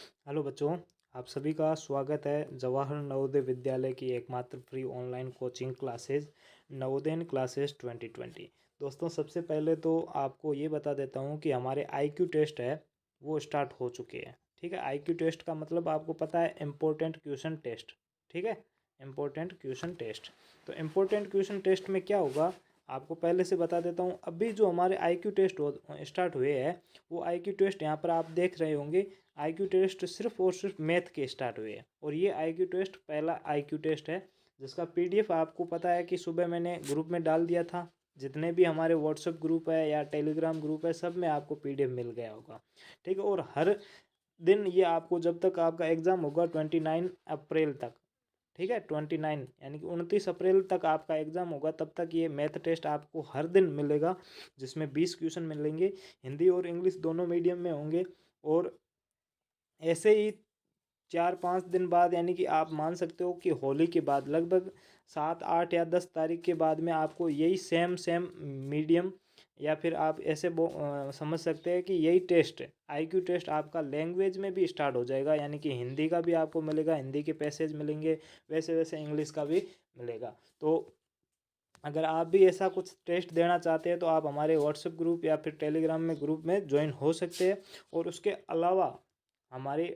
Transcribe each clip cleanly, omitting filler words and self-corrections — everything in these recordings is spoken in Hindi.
हेलो बच्चों, आप सभी का स्वागत है जवाहर नवोदय विद्यालय की एकमात्र free online coaching classes Navodaya classes 2020। दोस्तों, सबसे पहले तो आपको ये बता देता हूँ कि हमारे आईक्यू टेस्ट है वो स्टार्ट हो चुके हैं। ठीक है, आईक्यू टेस्ट का मतलब आपको पता है, इम्पोर्टेंट क्वेश्चन टेस्ट। ठीक है, इम्पोर्टेंट क्वेश्चन टेस्ट। तो इम्पोर्टेंट क्वेश्चन टेस्ट में क्या होगा, आपको पहले से बता देता हूँ। अभी जो हमारे आईक्यू टेस्ट स्टार्ट हुए हैं, वो आईक्यू टेस्ट यहाँ पर आप देख रहे होंगे। आईक्यू टेस्ट सिर्फ और सिर्फ मैथ के स्टार्ट हुए हैं, और ये आईक्यू टेस्ट पहला आईक्यू टेस्ट है जिसका पीडीएफ आपको पता है कि सुबह मैंने ग्रुप में डाल दिया था। जितने भी हमारे व्हाट्सएप ग्रुप है या टेलीग्राम ग्रुप है, सब में आपको पीडीएफ मिल गया होगा। ठीक है, और हर दिन ये आपको, जब तक आपका एग्ज़ाम होगा 29 अप्रैल तक, ठीक है, 29 यानी कि 29 अप्रैल तक आपका एग्ज़ाम होगा, तब तक ये मैथ टेस्ट आपको हर दिन मिलेगा, जिसमें 20 क्वेश्चन मिलेंगे। हिंदी और इंग्लिश दोनों मीडियम में होंगे। और ऐसे ही 4-5 दिन बाद, यानी कि आप मान सकते हो कि होली के बाद लगभग 7, 8 या 10 तारीख के बाद में आपको यही सेम सेम मीडियम, या फिर आप ऐसे समझ सकते हैं कि यही टेस्ट, आईक्यू टेस्ट आपका लैंग्वेज में भी स्टार्ट हो जाएगा। यानी कि हिंदी का भी आपको मिलेगा, हिंदी के पैसेज मिलेंगे, वैसे वैसे इंग्लिश का भी मिलेगा। तो अगर आप भी ऐसा कुछ टेस्ट देना चाहते हैं तो आप हमारे व्हाट्सएप ग्रुप या फिर टेलीग्राम में ग्रुप में ज्वाइन हो सकते हैं। और उसके अलावा हमारे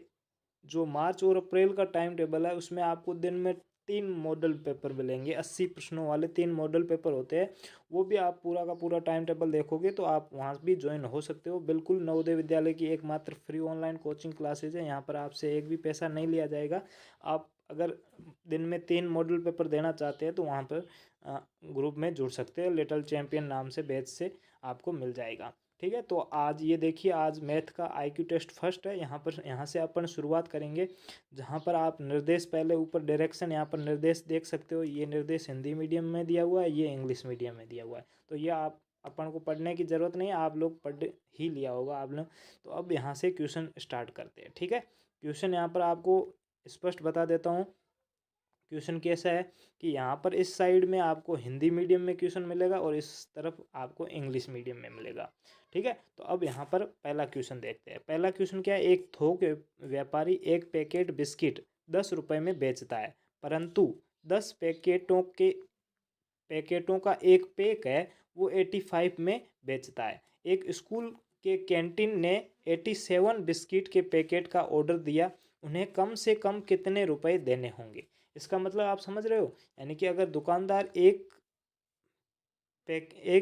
जो मार्च और अप्रैल का टाइम टेबल है, उसमें आपको दिन में 3 मॉडल पेपर मिलेंगे। 80 प्रश्नों वाले 3 मॉडल पेपर होते हैं। वो भी आप पूरा का पूरा टाइम टेबल देखोगे तो आप वहाँ भी ज्वाइन हो सकते हो। बिल्कुल नवोदय विद्यालय की एकमात्र फ्री ऑनलाइन कोचिंग क्लासेज है। यहाँ पर आपसे एक भी पैसा नहीं लिया जाएगा। आप अगर दिन में 3 मॉडल पेपर देना चाहते हैं तो वहाँ पर ग्रुप में जुड़ सकते हैं। लिटिल चैम्पियन नाम से बैच से आपको मिल जाएगा। ठीक है, तो आज ये देखिए, आज मैथ का आईक्यू टेस्ट फर्स्ट है। यहाँ से अपन शुरुआत करेंगे, जहाँ पर आप निर्देश, पहले ऊपर डायरेक्शन, यहाँ पर निर्देश देख सकते हो। ये निर्देश हिंदी मीडियम में दिया हुआ है, ये इंग्लिश मीडियम में दिया हुआ है। तो ये आप अपन को पढ़ने की ज़रूरत नहीं है, आप लोग पढ़ ही लिया होगा आप लोग। तो अब यहाँ से क्वेश्चन स्टार्ट करते हैं। ठीक है, क्वेश्चन यहाँ पर आपको स्पष्ट बता देता हूँ। क्वेश्चन कैसा है कि यहाँ पर इस साइड में आपको हिंदी मीडियम में क्वेश्चन मिलेगा और इस तरफ आपको इंग्लिश मीडियम में मिलेगा। ठीक है, तो अब यहाँ पर पहला क्वेश्चन देखते हैं। पहला क्वेश्चन क्या है, एक थोक व्यापारी एक पैकेट बिस्किट 10 रुपये में बेचता है, परंतु 10 पैकेटों का एक पैक है वो 85 में बेचता है। एक स्कूल के कैंटीन ने 87 बिस्किट के पैकेट का ऑर्डर दिया, उन्हें कम से कम कितने रुपए देने होंगे। इसका मतलब आप समझ रहे हो, यानी कि अगर दुकानदार एक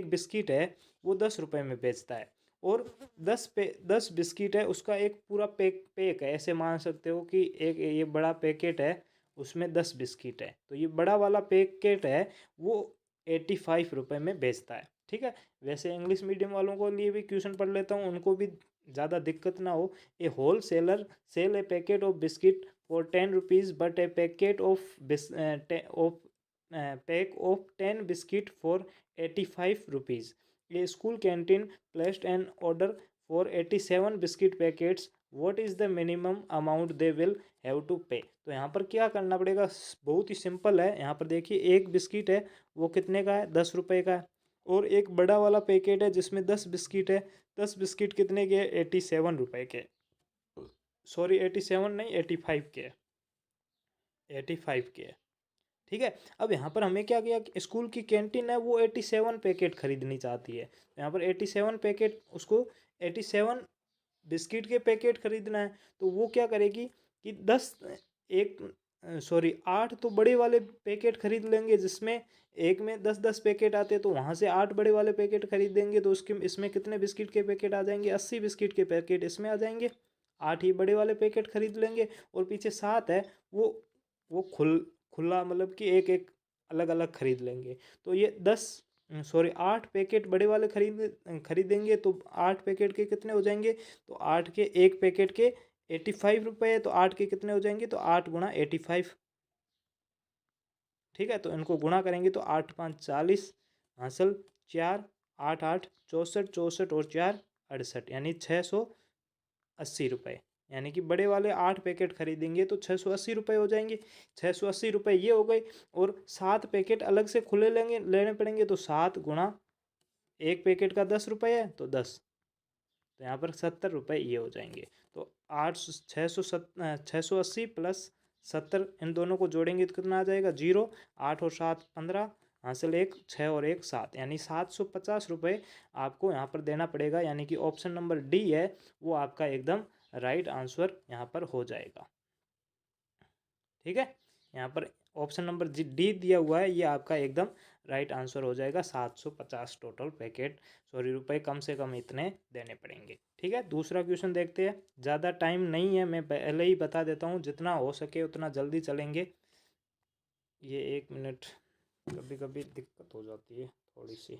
बिस्किट है वो 10 रुपये में बेचता है, और 10 बिस्किट है, उसका एक पूरा पैक है। ऐसे मान सकते हो कि एक ये बड़ा पैकेट है, उसमें 10 बिस्किट है, तो ये बड़ा वाला पैकेट है वो 85 रुपये में बेचता है। ठीक है, वैसे इंग्लिश मीडियम वालों को लिए भी क्वेश्चन पढ़ लेता हूँ, उनको भी ज़्यादा दिक्कत ना हो। A wholesaler sell a packet of biscuit for 10 rupees, but a packet of pack of 10 biscuit for 85 rupees. A school canteen placed an order for 87 biscuit packets. What is the minimum amount they will have to pay? तो यहाँ पर क्या करना पड़ेगा, बहुत ही सिंपल है। यहाँ पर देखिए, एक बिस्किट है वो कितने का है, 10 रुपये का है, और एक बड़ा वाला पैकेट है जिसमें 10 बिस्किट है। 10 बिस्किट कितने के, 87 रुपये के। सॉरी, 87 नहीं, 85 के, 85 के। ठीक है, अब यहाँ पर हमें क्या किया कि स्कूल की कैंटीन है वो 87 पैकेट खरीदनी चाहती है। तो यहाँ पर 87 पैकेट, उसको 87 बिस्किट के पैकेट खरीदना है। तो वो क्या करेगी कि 8 तो बड़े वाले पैकेट खरीद लेंगे, जिसमें एक में 10-10 पैकेट आते हैं, तो वहाँ से 8 बड़े वाले पैकेट खरीद देंगे। तो उसके इसमें कितने बिस्किट के पैकेट आ जाएंगे, 80 बिस्किट के पैकेट इसमें आ जाएंगे। 8 ही बड़े वाले पैकेट खरीद लेंगे, और पीछे 7 है वो खुला, मतलब कि एक एक अलग अलग खरीद लेंगे। तो ये 8 पैकेट बड़े वाले खरीदेंगे, तो 8 पैकेट के कितने हो जाएंगे, तो 8 के एक पैकेट के 85 रुपये है, तो 8 के कितने हो जाएंगे, तो 8 गुणा 85। ठीक है, तो इनको गुणा करेंगे तो 8×5 = 40, हासिल 4, 8×8 = 64, 64 और 4 = 68, यानी 680 रुपये। यानी कि बड़े वाले 8 पैकेट खरीदेंगे तो 680 रुपये हो जाएंगे। 680 रुपये ये हो गए, और 7 पैकेट अलग से खुले लेने पड़ेंगे। तो 7 गुणा एक पैकेट का 10 रुपये है, तो 10। तो तो यहाँ पर 70 रुपये ये हो जाएंगे। तो 680 प्लस 70, इन दोनों को जोड़ेंगे तो कितना आ जाएगा 0। 8 और 7 15, हासिल 1, 6 और 1 7, यानी 750 रुपये आपको यहाँ पर देना पड़ेगा। यानी कि ऑप्शन नंबर डी है वो आपका एकदम राइट आंसर यहाँ पर हो जाएगा। ठीक है, यहाँ पर ऑप्शन नंबर डी दिया हुआ है, ये आपका एकदम राइट आंसर हो जाएगा। 750 टोटल पैकेट रुपये कम से कम इतने देने पड़ेंगे। ठीक है, दूसरा क्वेश्चन देखते हैं। ज़्यादा टाइम नहीं है, मैं पहले ही बता देता हूँ, जितना हो सके उतना जल्दी चलेंगे। ये 1 मिनट कभी कभी दिक्कत हो जाती है थोड़ी सी।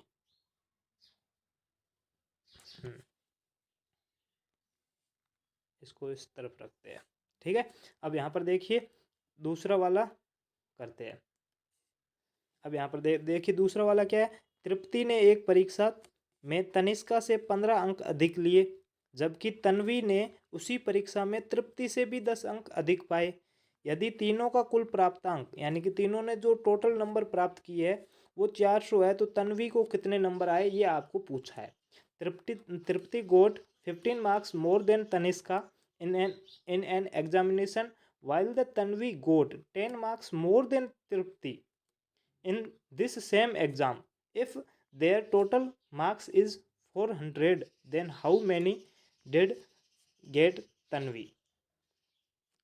इसको इस तरफ रखते हैं। ठीक है, अब यहाँ पर देखिए दूसरा वाला करते हैं। अब यहाँ पर देखिए दूसरा वाला क्या है। तृप्ति ने एक परीक्षा में तनिष्का से 15 अंक अधिक लिए, जबकि तन्वी ने उसी परीक्षा में तृप्ति से भी 10 अंक अधिक पाए। यदि तीनों का कुल प्राप्तांक, यानी कि तीनों ने जो टोटल नंबर प्राप्त किए है वो 400 है, तो तन्वी को कितने नंबर आए ये आपको पूछा है। तृप्ति गोट 15 marks more than Tanishka in an examination, while the Tanvi got 10 marks more than Tripti in this same exam. If their total marks is 400, then how many did get Tanvi?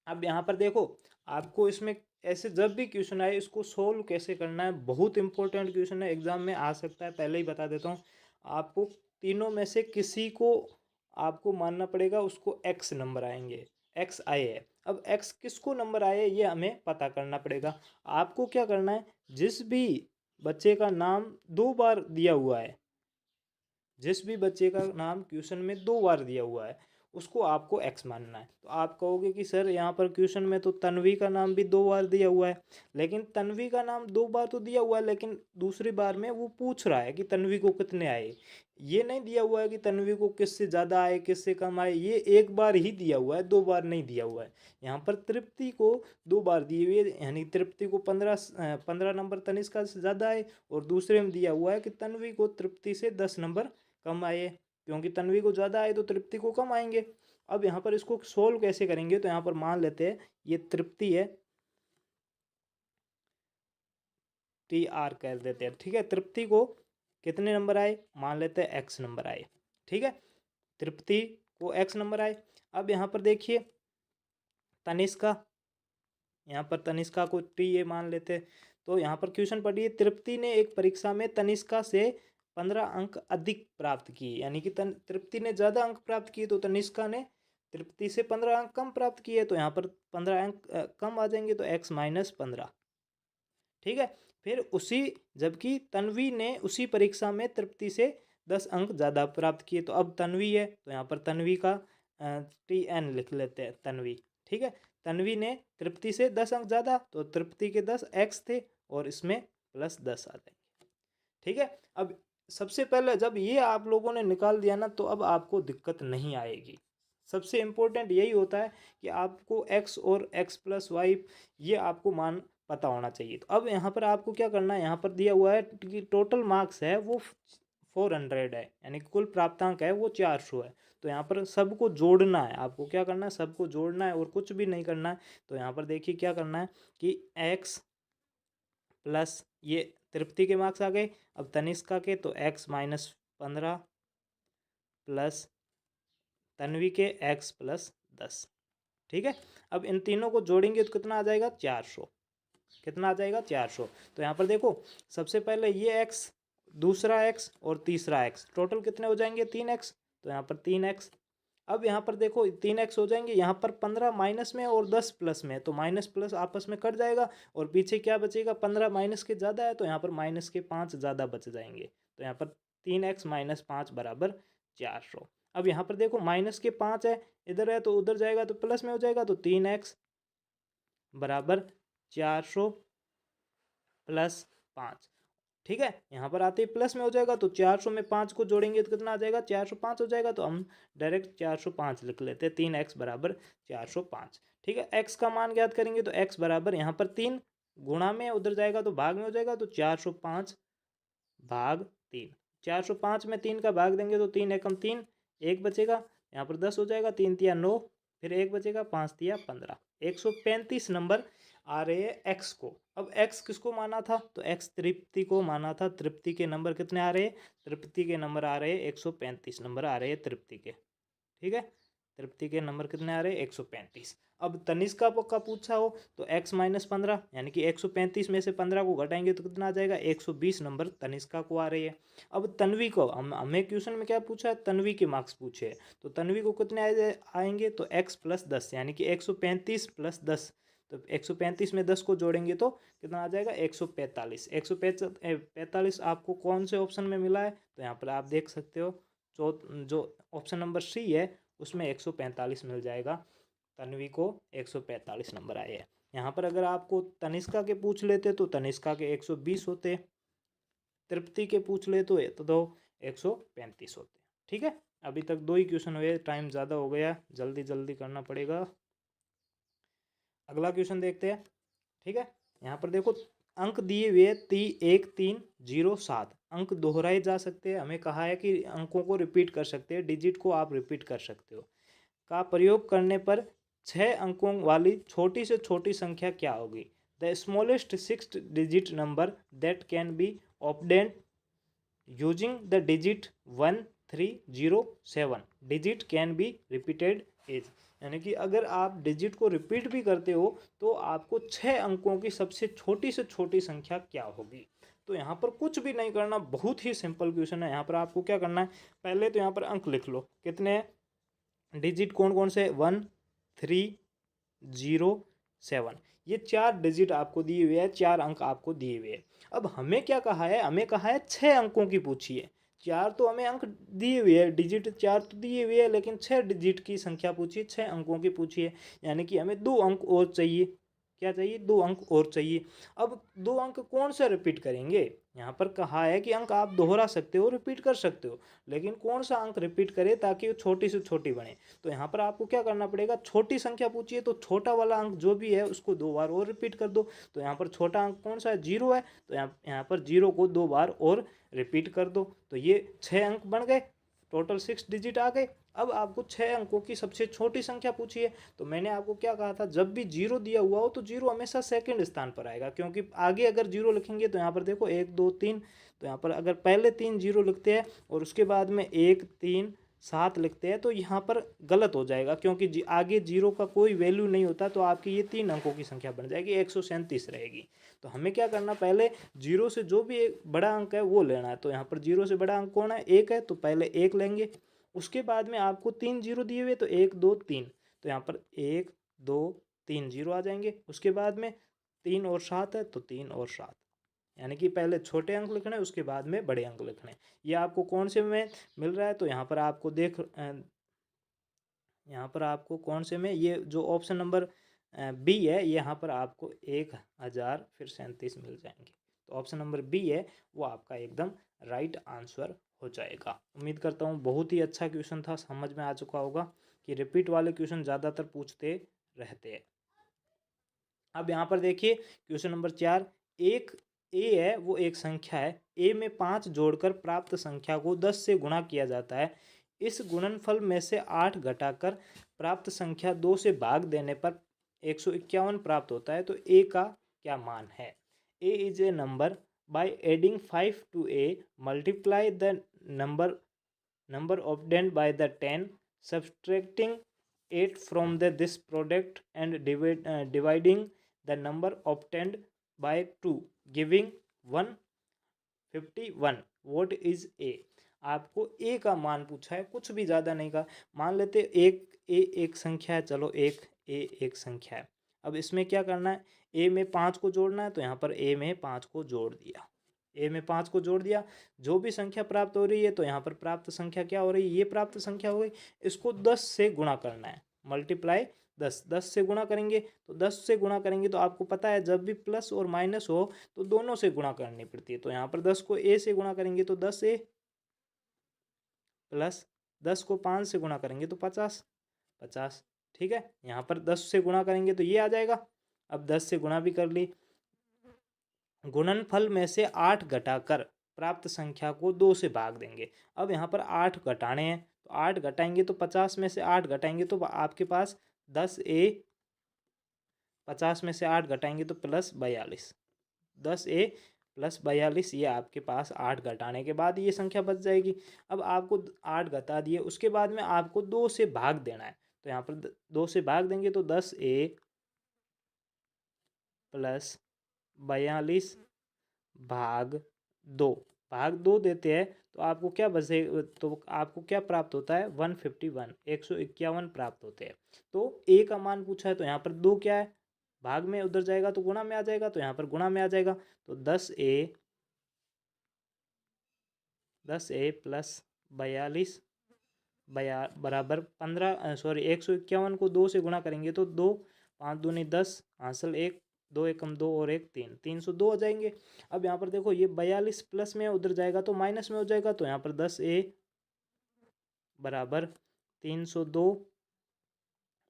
अब यहाँ पर देखो, आपको इसमें ऐसे जब भी क्वेश्चन आए इसको सोल्व कैसे करना है, बहुत इंपॉर्टेंट क्वेश्चन है, एग्जाम में आ सकता है। पहले ही बता देता हूँ, आपको तीनों में से किसी को आपको मानना पड़ेगा, उसको एक्स नंबर आएंगे, एक्स आए है। अब एक्स किसको नंबर आए ये हमें पता करना पड़ेगा। आपको क्या करना है, जिस भी बच्चे का नाम 2 बार दिया हुआ है, जिस भी बच्चे का नाम क्वेश्चन में 2 बार दिया हुआ है उसको आपको एक्स मानना है। तो आप कहोगे कि सर यहाँ पर क्वेश्चन में तो तन्वी का नाम भी 2 बार दिया हुआ है, लेकिन तन्वी का नाम 2 बार तो दिया हुआ है, लेकिन दूसरी बार में वो पूछ रहा है कि तन्वी को कितने आए। ये नहीं दिया हुआ है कि तन्वी को किससे ज़्यादा आए किससे कम आए, ये एक बार ही दिया हुआ है, 2 बार नहीं दिया हुआ है। यहाँ पर तृप्ति को 2 बार दिए हुए, यानी तृप्ति को 15 नंबर तनिष्का से ज़्यादा आए, और दूसरे में दिया हुआ है कि तन्वी को तृप्ति से 10 नंबर कम आए, क्योंकि तन्वी को ज़्यादा आए तो तृप्ति को कम आएंगे। अब यहाँ पर इसको सोल्व कैसे करेंगे, तो यहाँ पर मान लेते हैं ये तृप्ति है, टी आर कर देते हैं। ठीक है, तृप्ति को कितने नंबर आए, मान लेते हैं एक्स नंबर आए। ठीक है, तृप्ति को एक्स नंबर आए। अब यहाँ पर देखिए तनिष्का, यहाँ पर तनिष्का को टी ए मान लेते हैं। तो यहाँ पर क्वेश्चन पढ़िए, तृप्ति ने एक परीक्षा में तनिष्का से 15 अंक अधिक प्राप्त किए, यानी कि तृप्ति ने ज़्यादा अंक प्राप्त किए, तो तनिष्का ने तृप्ति से 15 अंक कम प्राप्त किए, तो यहाँ पर 15 अंक कम आ जाएंगे, तो x माइनस 15। ठीक है, फिर उसी, जबकि तन्वी ने उसी परीक्षा में तृप्ति से 10 अंक ज़्यादा प्राप्त किए, तो अब तन्वी है तो यहाँ पर तन्वी का टी एन लिख लेते हैं, तन्वी। ठीक है, तन्वी ने तृप्ति से 10 अंक ज़्यादा, तो तृप्ति के 10 एक्स थे और इसमें प्लस 10 आ जाएंगे। ठीक है, अब सबसे पहले जब ये आप लोगों ने निकाल दिया ना, तो अब आपको दिक्कत नहीं आएगी। सबसे इम्पोर्टेंट यही होता है कि आपको x और x प्लस वाई ये आपको मान पता होना चाहिए। तो अब यहाँ पर आपको क्या करना है, यहाँ पर दिया हुआ है कि टोटल मार्क्स है वो 400 है, यानी कुल प्राप्तांक है वो 400 है। तो यहाँ पर सबको जोड़ना है, आपको क्या करना है, सबको जोड़ना है और कुछ भी नहीं करना है। तो यहाँ पर देखिए क्या करना है कि x प्लस ये तृप्ति के मार्क्स आ गए, अब तनिष्का के तो x माइनस 15 प्लस तन्वी के x प्लस 10। ठीक है, अब इन तीनों को जोड़ेंगे तो कितना आ जाएगा 400, कितना आ जाएगा 400। तो यहाँ पर देखो सबसे पहले ये x, दूसरा x और तीसरा x, टोटल कितने हो जाएंगे 3x, तो यहाँ पर 3x। अब यहाँ पर देखो 3x हो जाएंगे, यहाँ पर 15 माइनस में और 10 प्लस में, तो माइनस प्लस आपस में कट जाएगा और पीछे क्या बचेगा, 15 माइनस के ज़्यादा है तो यहाँ पर माइनस के 5 ज़्यादा बच जाएंगे। तो यहाँ पर 3x माइनस 5 बराबर 400। अब यहाँ पर देखो माइनस के 5 है, इधर है तो उधर जाएगा तो प्लस में हो जाएगा, तो 3x बराबर 400 प्लस 5। ठीक है, यहाँ पर आते ही प्लस में हो जाएगा, तो 400 में 5 को जोड़ेंगे तो कितना आ जाएगा 405 हो जाएगा। तो हम डायरेक्ट 405 लिख लेते हैं, 3x बराबर 405। ठीक है, x का मान ज्ञात करेंगे तो x बराबर यहाँ पर 3 गुणा में उधर जाएगा तो भाग में हो जाएगा, तो 405 भाग 3। 405 में 3 का भाग देंगे तो 3 एकम 3, एक बचेगा, यहाँ पर 10 हो जाएगा, 3 तिया 9, फिर एक बचेगा, 5 तिया 15। 135 नंबर आ रहे हैं एक्स को। अब एक्स किसको माना था? तो एक्स तृप्ति को माना था। तृप्ति के नंबर कितने आ रहे हैं? तृप्ति के नंबर आ रहे हैं 135 नंबर आ रहे हैं तृप्ति के। ठीक है, तृप्ति के नंबर कितने आ रहे हैं? 135। अब तनिष्का का पूछा हो तो x माइनस 15, यानी कि 135 में से 15 को घटाएंगे तो कितना आ जाएगा? 120 नंबर तनिष्का को आ रही है। अब तन्वी को हमें क्वेश्चन में क्या पूछा है? तन्वी के मार्क्स पूछे हैं, तो तन्वी को कितने आएंगे? तो x प्लस 10, यानी कि 135 प्लस 10, तो 135 में 10 को जोड़ेंगे तो कितना आ जाएगा? 145। 145 आपको कौन से ऑप्शन में मिला है? तो यहाँ पर आप देख सकते हो, जो ऑप्शन नंबर सी है उसमें 145 मिल जाएगा। तन्वी को 145 नंबर आए हैं। यहाँ पर अगर आपको तनिष्का के पूछ लेते तो तनिष्का के 120 होते, तृप्ति के पूछ ले तो 135 होते। ठीक है, अभी तक 2 ही क्वेश्चन हुए, टाइम ज़्यादा हो गया, जल्दी जल्दी करना पड़ेगा। अगला क्वेश्चन देखते हैं। ठीक है, यहाँ पर देखो अंक दिए हुए 1307 अंक दोहराए जा सकते हैं। हमें कहा है कि अंकों को रिपीट कर सकते हैं, डिजिट को आप रिपीट कर सकते हो। का प्रयोग करने पर 6 अंकों वाली छोटी से छोटी संख्या क्या होगी? The smallest 6 digit number that can be obtained using the digit 1307 digit can be repeated as, यानी कि अगर आप डिजिट को रिपीट भी करते हो तो आपको 6 अंकों की सबसे छोटी से छोटी संख्या क्या होगी? तो यहाँ पर कुछ भी नहीं करना, बहुत ही सिंपल क्वेश्चन है। यहाँ पर आपको क्या करना है? पहले तो यहाँ पर अंक लिख लो, कितने डिजिट कौन कौन से? 1307, ये 4 डिजिट आपको दिए हुए हैं, 4 अंक आपको दिए हुए हैं। अब हमें क्या कहा है? हमें कहा है 6 अंकों की पूछिए। 4 तो हमें अंक दिए हुए हैं, डिजिट 4 तो दिए हुए हैं, लेकिन 6 डिजिट की संख्या पूछिए, 6 अंकों की पूछिए, यानी कि हमें 2 अंक और चाहिए। क्या चाहिए? 2 अंक और चाहिए। अब 2 अंक कौन सा रिपीट करेंगे? यहाँ पर कहा है कि अंक आप दोहरा सकते हो, रिपीट कर सकते हो, लेकिन कौन सा अंक रिपीट करे ताकि वो छोटी से छोटी बने? तो यहाँ पर आपको क्या करना पड़ेगा? छोटी संख्या पूछिए तो छोटा वाला अंक जो भी है उसको 2 बार और रिपीट कर दो। तो यहाँ पर छोटा अंक कौन सा है? 0 है, तो यहाँ पर 0 को 2 बार और रिपीट कर दो, तो ये 6 अंक बन गए, टोटल 6 डिजिट आ गए। अब आपको 6 अंकों की सबसे छोटी संख्या पूछिए। तो मैंने आपको क्या कहा था? जब भी 0 दिया हुआ हो तो 0 हमेशा सेकंड स्थान पर आएगा, क्योंकि आगे अगर 0 लिखेंगे तो यहाँ पर देखो 1 2 3, तो यहाँ पर अगर पहले 3 0 लिखते हैं और उसके बाद में 1 3 7 लिखते हैं तो यहाँ पर गलत हो जाएगा, क्योंकि आगे 0 का कोई वैल्यू नहीं होता, तो आपकी ये 3 अंकों की संख्या बन जाएगी, 137 रहेगी। तो हमें क्या करना? पहले 0 से जो भी एक बड़ा अंक है वो लेना है। तो यहाँ पर 0 से बड़ा अंक कौन है? 1 है, तो पहले 1 लेंगे। उसके बाद में आपको 3 0 दिए हुए, तो 1 2 3, तो यहाँ पर 1 2 3 0 आ जाएंगे। उसके बाद में 3 और 7 है, तो 3 और 7, यानी कि पहले छोटे अंक लिखने हैं, उसके बाद में बड़े अंक लिखने हैं। ये आपको कौन से में मिल रहा है? तो यहाँ पर आपको यहाँ पर आपको कौन से में, ये जो ऑप्शन नंबर बी है, यहाँ पर आपको 1000 फिर 37 मिल जाएंगे। तो ऑप्शन नंबर बी है वो आपका एकदम राइट आंसर हो जाएगा। उम्मीद करता हूँ बहुत ही अच्छा क्वेश्चन था, समझ में आ चुका होगा कि रिपीट वाले क्वेश्चन ज़्यादातर पूछते रहते हैं। अब यहाँ पर देखिए क्वेश्चन नंबर 4, एक ए है वो एक संख्या है, ए में 5 जोड़कर प्राप्त संख्या को 10 से गुणा किया जाता है। इस गुणनफल में से 8 घटाकर प्राप्त संख्या 2 से भाग देने पर 151 प्राप्त होता है, तो ए का क्या मान है? A is a number, by adding 5 to A multiply the number obtained by the 10, subtracting 8 from this product and dividing the number obtained by 2, giving 151. What is A? आपको ए का मान पूछा है, कुछ भी ज़्यादा नहीं का। मान लेते एक संख्या है, चलो एक संख्या है। अब इसमें क्या करना है? ए में 5 को जोड़ना है, तो यहाँ पर ए में 5 को जोड़ दिया, ए में 5 को जोड़ दिया। जो भी संख्या प्राप्त हो रही है, तो यहाँ पर प्राप्त संख्या क्या हो रही है? ये प्राप्त संख्या हो गई। इसको 10 से गुणा करना है, मल्टीप्लाई 10 से गुणा करेंगे, तो 10 से गुणा करेंगे तो आपको पता है जब भी प्लस और माइनस हो तो दोनों से गुणा करनी पड़ती है। तो यहाँ पर 10 को ए से गुणा करेंगे तो 10 ए, प्लस 10 को 5 से गुणा करेंगे तो 50। ठीक है, यहाँ पर 10 से गुणा करेंगे तो ये आ जाएगा। अब 10 से गुणा भी कर ली। गुणनफल में से 8 घटाकर प्राप्त संख्या को 2 से भाग देंगे। अब यहाँ पर 8 घटाने हैं, तो तो 8 घटाएंगे तो 50 में से 8 घटाएंगे तो आपके पास 10A, 50 में से 8 घटाएंगे तो +42, 10A + 42, ये आपके पास 8 घटाने के बाद ये संख्या बच जाएगी। अब आपको 8 घटा दिए, उसके बाद में आपको 2 से भाग देना है, तो यहाँ पर 2 से भाग देंगे तो 10A + 42 भाग 2, भाग 2 देते हैं तो आपको क्या बचे, तो आपको क्या प्राप्त होता है 151, 151 प्राप्त होते हैं। तो ए का मान पूछा है तो यहाँ पर 2 क्या है, भाग में उधर जाएगा तो गुणा में आ जाएगा, तो यहाँ पर गुणा में आ जाएगा, तो 10A + 42 बराबर 15, सॉरी 151 को 2 से गुणा करेंगे तो 2, 5 दूनी 10, हासिल 1, 2 एकम 2 और 1 3, 302 हो जाएंगे। अब यहाँ पर देखो ये 42 प्लस में उधर जाएगा तो माइनस में हो जाएगा, तो यहाँ पर 10A बराबर 302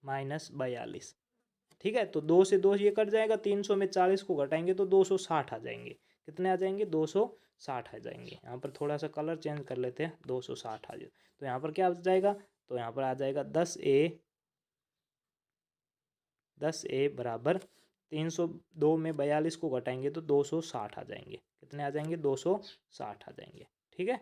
- 42, ठीक है। तो 2 से 2 ये कट जाएगा, 300 में 40 को घटाएंगे तो 260 आ जाएंगे। कितने आ जाएंगे, 260 आ जाएंगे। यहाँ पर थोड़ा सा कलर चेंज कर लेते हैं, 260 आ जाए, तो यहाँ पर क्या आ जाएगा, तो यहाँ पर आ जाएगा 10A बराबर 302 में 42 को घटाएंगे तो 260 आ जाएंगे। कितने आ जाएंगे, 260 आ जाएंगे, ठीक है,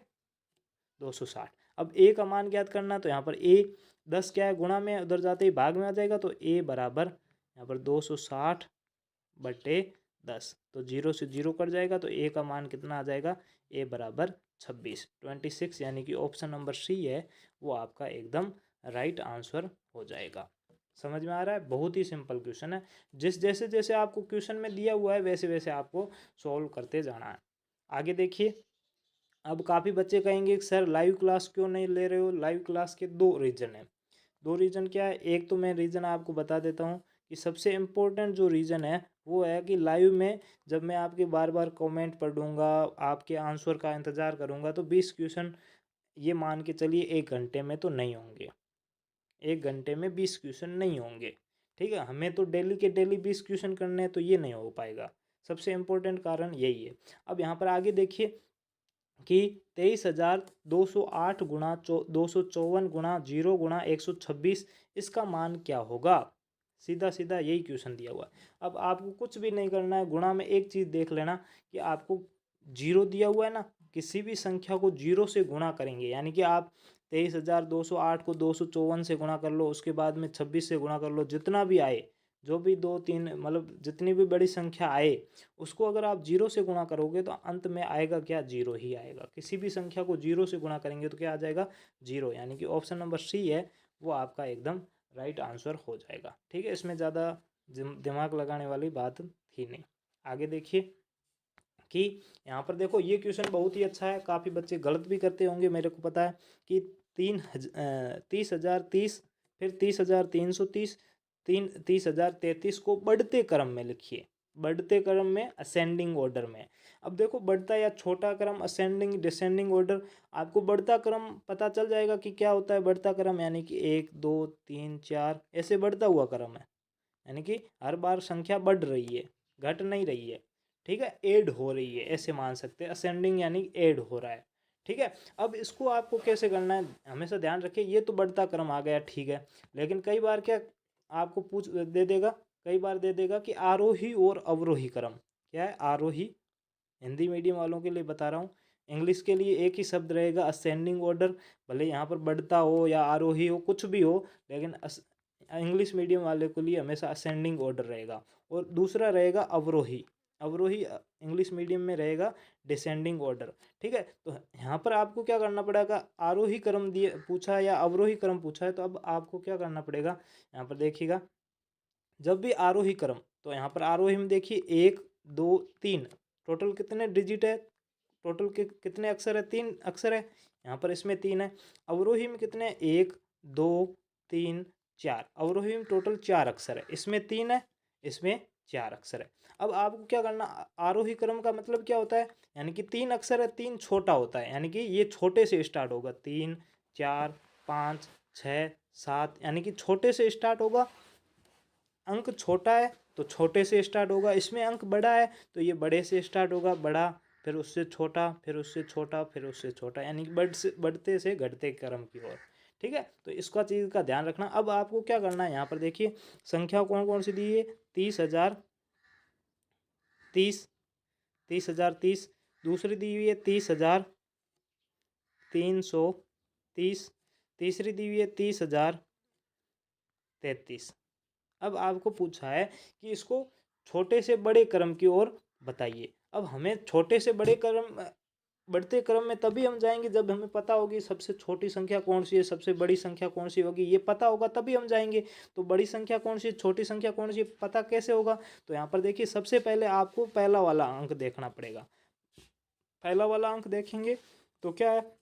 260। अब ए का मान ज्ञात करना, तो यहाँ पर ए 10 क्या है, गुणा में उधर जाते ही भाग में आ जाएगा, तो ए बराबर यहाँ पर 260/10, तो 0 से 0 कट जाएगा, तो ए का मान कितना आ जाएगा, ए बराबर 26, यानी कि ऑप्शन नंबर सी है वो आपका एकदम राइट आंसर हो जाएगा। समझ में आ रहा है, बहुत ही सिंपल क्वेश्चन है। जैसे जैसे आपको क्वेश्चन में दिया हुआ है वैसे वैसे आपको सॉल्व करते जाना है। आगे देखिए, अब काफ़ी बच्चे कहेंगे कि सर लाइव क्लास क्यों नहीं ले रहे हो। लाइव क्लास के 2 रीज़न हैं। 2 रीज़न क्या है, एक तो मैं रीज़न आपको बता देता हूँ कि सबसे इम्पोर्टेंट जो रीज़न है वो है कि लाइव में जब मैं आपके बार बार कमेंट पढ़ूंगा, आपके आंसर का इंतज़ार करूंगा, तो 20 क्वेश्चन ये मान के चलिए 1 घंटे में तो नहीं होंगे। 1 घंटे में 20 क्वेश्चन नहीं होंगे, ठीक है। हमें तो डेली के डेली 20 क्वेश्चन करने हैं, तो ये नहीं हो पाएगा। सबसे इम्पोर्टेंट कारण यही है। अब यहाँ पर आगे देखिए कि 23,208 गुणा 254 गुणा 0 गुणा 126, इसका मान क्या होगा। सीधा सीधा यही क्वेश्चन दिया हुआ है। अब आपको कुछ भी नहीं करना है, गुणा में एक चीज़ देख लेना कि आपको 0 दिया हुआ है ना, किसी भी संख्या को 0 से गुणा करेंगे, यानी कि आप 23,208 को 254 से गुणा कर लो, उसके बाद में 26 से गुणा कर लो, जितना भी आए, जो भी 2 3 मतलब जितनी भी बड़ी संख्या आए, उसको अगर आप 0 से गुणा करोगे तो अंत में आएगा क्या, 0 ही आएगा। किसी भी संख्या को 0 से गुणा करेंगे तो क्या आ जाएगा, 0, यानी कि ऑप्शन नंबर सी है वो आपका एकदम राइट आंसर हो जाएगा, ठीक है। इसमें ज़्यादा दिमाग लगाने वाली बात थी नहीं। आगे देखिए कि यहाँ पर देखो ये क्वेश्चन बहुत ही अच्छा है, काफ़ी बच्चे गलत भी करते होंगे, मेरे को पता है कि 30,030, फिर 30,330, 30,033 को बढ़ते क्रम में लिखिए, बढ़ते क्रम में असेंडिंग ऑर्डर में। अब देखो बढ़ता या छोटा क्रम, असेंडिंग डिसेंडिंग ऑर्डर, आपको बढ़ता क्रम पता चल जाएगा कि क्या होता है बढ़ता क्रम, यानी कि 1 2 3 4 ऐसे बढ़ता हुआ क्रम है, यानी कि हर बार संख्या बढ़ रही है, घट नहीं रही है, ठीक है, ऐड हो रही है, ऐसे मान सकते हैं। असेंडिंग यानी ऐड हो रहा है, ठीक है। अब इसको आपको कैसे करना है, हमेशा ध्यान रखिए, ये तो बढ़ता क्रम आ गया, ठीक है, लेकिन कई बार क्या आपको पूछ दे देगा, कई बार दे देगा कि आरोही और अवरोही क्रम। क्या है आरोही, हिंदी मीडियम वालों के लिए बता रहा हूँ, इंग्लिश के लिए एक ही शब्द रहेगा असेंडिंग ऑर्डर, भले यहाँ पर बढ़ता हो या आरोही हो कुछ भी हो, लेकिन इंग्लिश मीडियम वाले के लिए हमेशा असेंडिंग ऑर्डर रहेगा। और दूसरा रहेगा अवरोही, अवरोही इंग्लिश मीडियम में रहेगा डिसेंडिंग ऑर्डर, ठीक है। तो यहाँ पर आपको क्या करना पड़ेगा, आरोही क्रम दिए पूछा या अवरोही क्रम पूछा है, तो अब आपको क्या करना पड़ेगा, यहाँ पर देखिएगा, जब भी आरोही क्रम, तो यहाँ पर आरोही में देखिए 1 2 3, टोटल कितने डिजिट है, टोटल कितने अक्षर है, 3 अक्षर है, यहाँ पर इसमें 3 है। अवरोही में कितने, 1 2 3 4, अवरोही में टोटल 4 अक्षर है, इसमें 3 है, इसमें 4 अक्षर है। अब आपको क्या करना, आरोही क्रम का मतलब क्या होता है, यानी कि 3 अक्षर है, 3 छोटा होता है, यानी कि ये छोटे से स्टार्ट होगा, 3 4 5 6 7, यानी कि छोटे से स्टार्ट होगा। अंक छोटा है तो छोटे से स्टार्ट होगा, इसमें अंक बड़ा है तो ये बड़े से स्टार्ट होगा, बड़ा फिर उससे छोटा, फिर उससे छोटा, फिर उससे छोटा, यानी कि बढ़ते से घटते क्रम की ओर, ठीक है, तो इसका चीज़ का ध्यान रखना। अब आपको क्या करना है, यहाँ पर देखिए संख्या कौन कौन सी दी है, 30,000 30, 30,030, दूसरी दी हुई है 30,330, तीसरी दी हुई है 30,033। अब आपको पूछा है कि इसको छोटे से बड़े क्रम की ओर बताइए। अब हमें छोटे से बड़े क्रम बढ़ते क्रम में तभी हम जाएंगे जब हमें पता होगी सबसे छोटी संख्या कौन सी है, सबसे बड़ी संख्या कौन सी होगी, ये पता होगा तभी हम जाएंगे। तो बड़ी संख्या कौन सी है, छोटी संख्या कौन सी है, पता कैसे होगा। तो यहाँ पर देखिए सबसे पहले आपको पहला वाला अंक देखना पड़ेगा। पहला वाला अंक देखेंगे तो क्या है,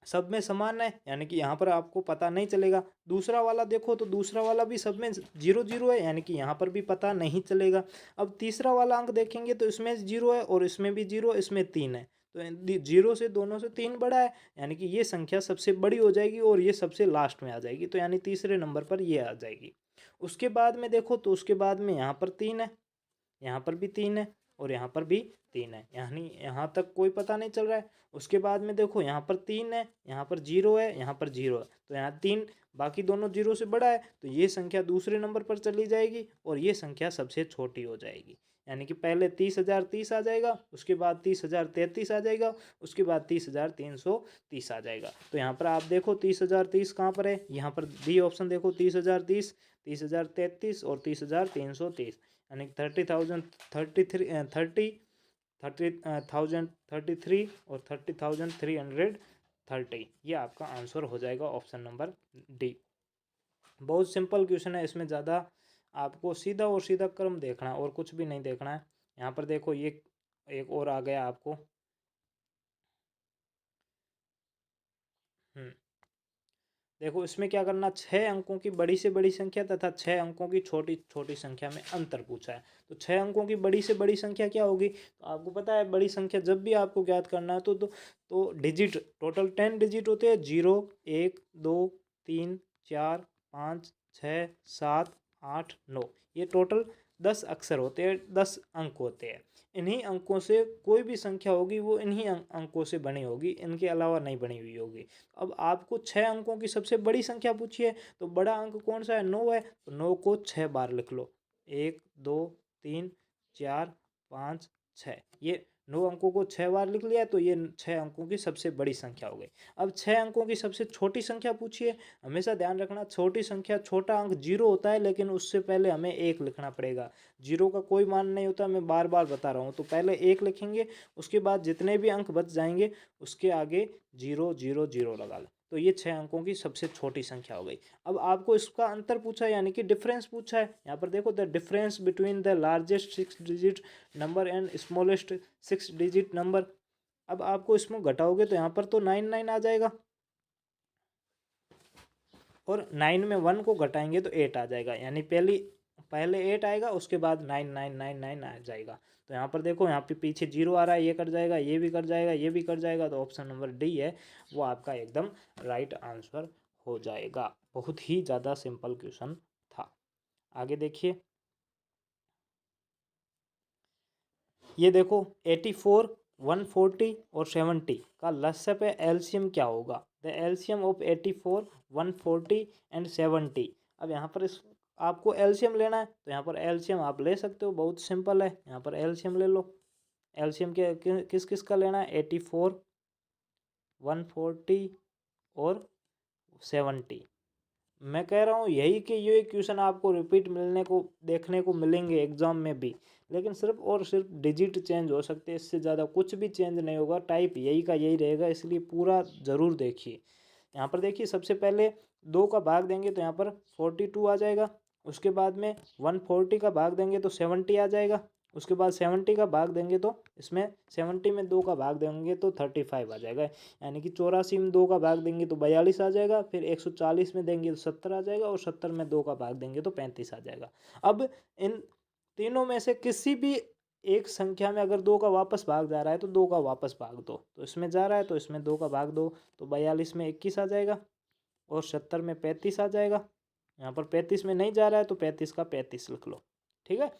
सब में समान है, यानी कि यहाँ पर आपको पता नहीं चलेगा। दूसरा वाला देखो तो दूसरा वाला भी सब में 0 0 है, यानी कि यहाँ पर भी पता नहीं चलेगा। अब तीसरा वाला अंक देखेंगे तो इसमें 0 है और इसमें भी 0, इसमें 3 है। तो 0 से दोनों से 3 बड़ा है, यानी कि ये संख्या सबसे बड़ी हो जाएगी और ये सबसे लास्ट में आ जाएगी, तो यानी तीसरे नंबर पर ये आ जाएगी। उसके बाद में देखो तो उसके बाद में यहाँ पर 3 है, यहाँ पर भी 3 है और यहाँ पर भी 3 है, यानी यहाँ तक कोई पता नहीं चल रहा है। उसके बाद में देखो यहाँ पर 3 है, यहाँ पर 0 है, यहाँ पर 0 है, तो यहाँ 3, बाकी दोनों 0 से बड़ा है, तो ये संख्या दूसरे नंबर पर चली जाएगी और ये संख्या सबसे छोटी हो जाएगी। यानी कि पहले 30,030 आ जाएगा, उसके बाद 30,033 आ जाएगा, उसके बाद 30,330 आ जाएगा। तो यहाँ पर आप देखो 30,030 कहाँ पर है, यहाँ पर डी ऑप्शन देखो, 30,030, 30,033 और 30,330, यानी 30,033 और 30,330, ये आपका आंसर हो जाएगा ऑप्शन नंबर डी। बहुत सिंपल क्वेश्चन है, इसमें ज़्यादा आपको सीधा और सीधा क्रम देखना है और कुछ भी नहीं देखना है। यहाँ पर देखो ये एक और आ गया आपको, देखो इसमें क्या करना, 6 अंकों की बड़ी से बड़ी संख्या तथा 6 अंकों की छोटी छोटी संख्या में अंतर पूछा है। तो 6 अंकों की बड़ी से बड़ी संख्या क्या होगी, तो आपको पता है बड़ी संख्या जब भी आपको ज्ञात करना है तो डिजिट टोटल 10 डिजिट होते हैं, 0 1 2 3 4 5 6 7 8 9, ये टोटल 10 अक्षर होते हैं, 10 अंक होते हैं। इन्हीं अंकों से कोई भी संख्या होगी वो इन्हीं अंकों से बनी होगी, इनके अलावा नहीं बनी हुई होगी। अब आपको 6 अंकों की सबसे बड़ी संख्या पूछी है, तो बड़ा अंक कौन सा है, 9 है, तो 9 को 6 बार लिख लो, 1 2 3 4 5 6, ये 9 अंकों को 6 बार लिख लिया, तो ये 6 अंकों की सबसे बड़ी संख्या हो गई। अब 6 अंकों की सबसे छोटी संख्या पूछी है, हमेशा ध्यान रखना छोटी संख्या, छोटा अंक 0 होता है, लेकिन उससे पहले हमें 1 लिखना पड़ेगा। 0 का कोई मान नहीं होता, मैं बार बार बता रहा हूँ। तो पहले 1 लिखेंगे, उसके बाद जितने भी अंक बच जाएंगे उसके आगे 0 0 0 लगा लो, तो ये 6 अंकों की सबसे छोटी संख्या हो गई। अब आपको इसका अंतर पूछा है, यानी कि डिफरेंस पूछा है। यहाँ पर देखो, the difference between the largest 6 digit number and smallest 6 digit number. अब आपको इसमें घटाओगे तो यहाँ पर तो 9 9 आ जाएगा, और 9 में 1 को घटाएंगे तो 8 आ जाएगा, यानी पहले 8 आएगा, उसके बाद 9 9 9 9 आ जाएगा। तो यहाँ पर देखो, यहाँ पे पीछे 0 आ रहा है, ये कट जाएगा, ये भी कट जाएगा, ये भी कट जाएगा, तो ऑप्शन नंबर डी है वो आपका एकदम राइट आंसर हो जाएगा। बहुत ही ज़्यादा सिंपल क्वेश्चन था। आगे देखिए, ये देखो 84 140 और 70 का लसाअ पे एलसीएम क्या होगा, द एलसीएम ऑफ 84 140 एंड 70। अब यहाँ पर इस आपको एलसीएम लेना है, तो यहाँ पर एलसीएम आप ले सकते हो, बहुत सिंपल है, यहाँ पर एलसीएम ले लो। एलसीएम के किस किस का लेना है, 84 140 और 70। मैं कह रहा हूँ यही कि ये क्वेश्चन आपको रिपीट मिलने को देखने को मिलेंगे एग्जाम में भी, लेकिन सिर्फ और सिर्फ डिजिट चेंज हो सकते हैं, इससे ज़्यादा कुछ भी चेंज नहीं होगा, टाइप यही का यही रहेगा, इसलिए पूरा ज़रूर देखिए। यहाँ पर देखिए, सबसे पहले 2 का भाग देंगे तो यहाँ पर 42 आ जाएगा, उसके बाद में 140 का भाग देंगे तो 70 आ जाएगा, उसके बाद 70 का भाग देंगे तो इसमें 70 में 2 का भाग देंगे तो 35 आ जाएगा, यानी कि 84 में 2 का भाग देंगे तो 42 आ जाएगा, फिर 140 में देंगे तो 70 आ जाएगा, और 70 में 2 का भाग देंगे तो 35 आ जाएगा। अब इन तीनों में से किसी भी एक संख्या में अगर 2 का वापस भाग जा रहा है तो 2 का वापस भाग दो, तो इसमें जा रहा है तो इसमें 2 का भाग दो, तो 42 में 21 आ जाएगा और 70 में 35 आ जाएगा। यहाँ पर 35 में नहीं जा रहा है तो 35 का 35 लिख लो, ठीक है।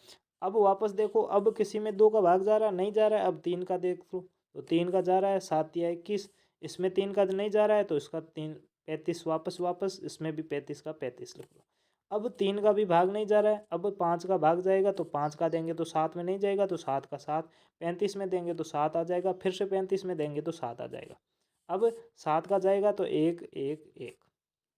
अब वापस देखो, अब किसी में 2 का भाग जा रहा है, नहीं जा रहा है, अब 3 का देख लो, तो 3 का जा रहा है, 7 या 21, इसमें 3 का नहीं जा रहा है तो इसका 3 35 वापस इसमें भी 35 का 35 लिख लो। अब 3 का भी भाग नहीं जा रहा है, अब 5 का भाग जाएगा तो 5 का देंगे तो 7 में नहीं जाएगा, तो 7 का 7, 35 में देंगे तो 7 आ जाएगा, फिर से 35 में देंगे तो 7 आ जाएगा। अब 7 का जाएगा तो 1 1 1,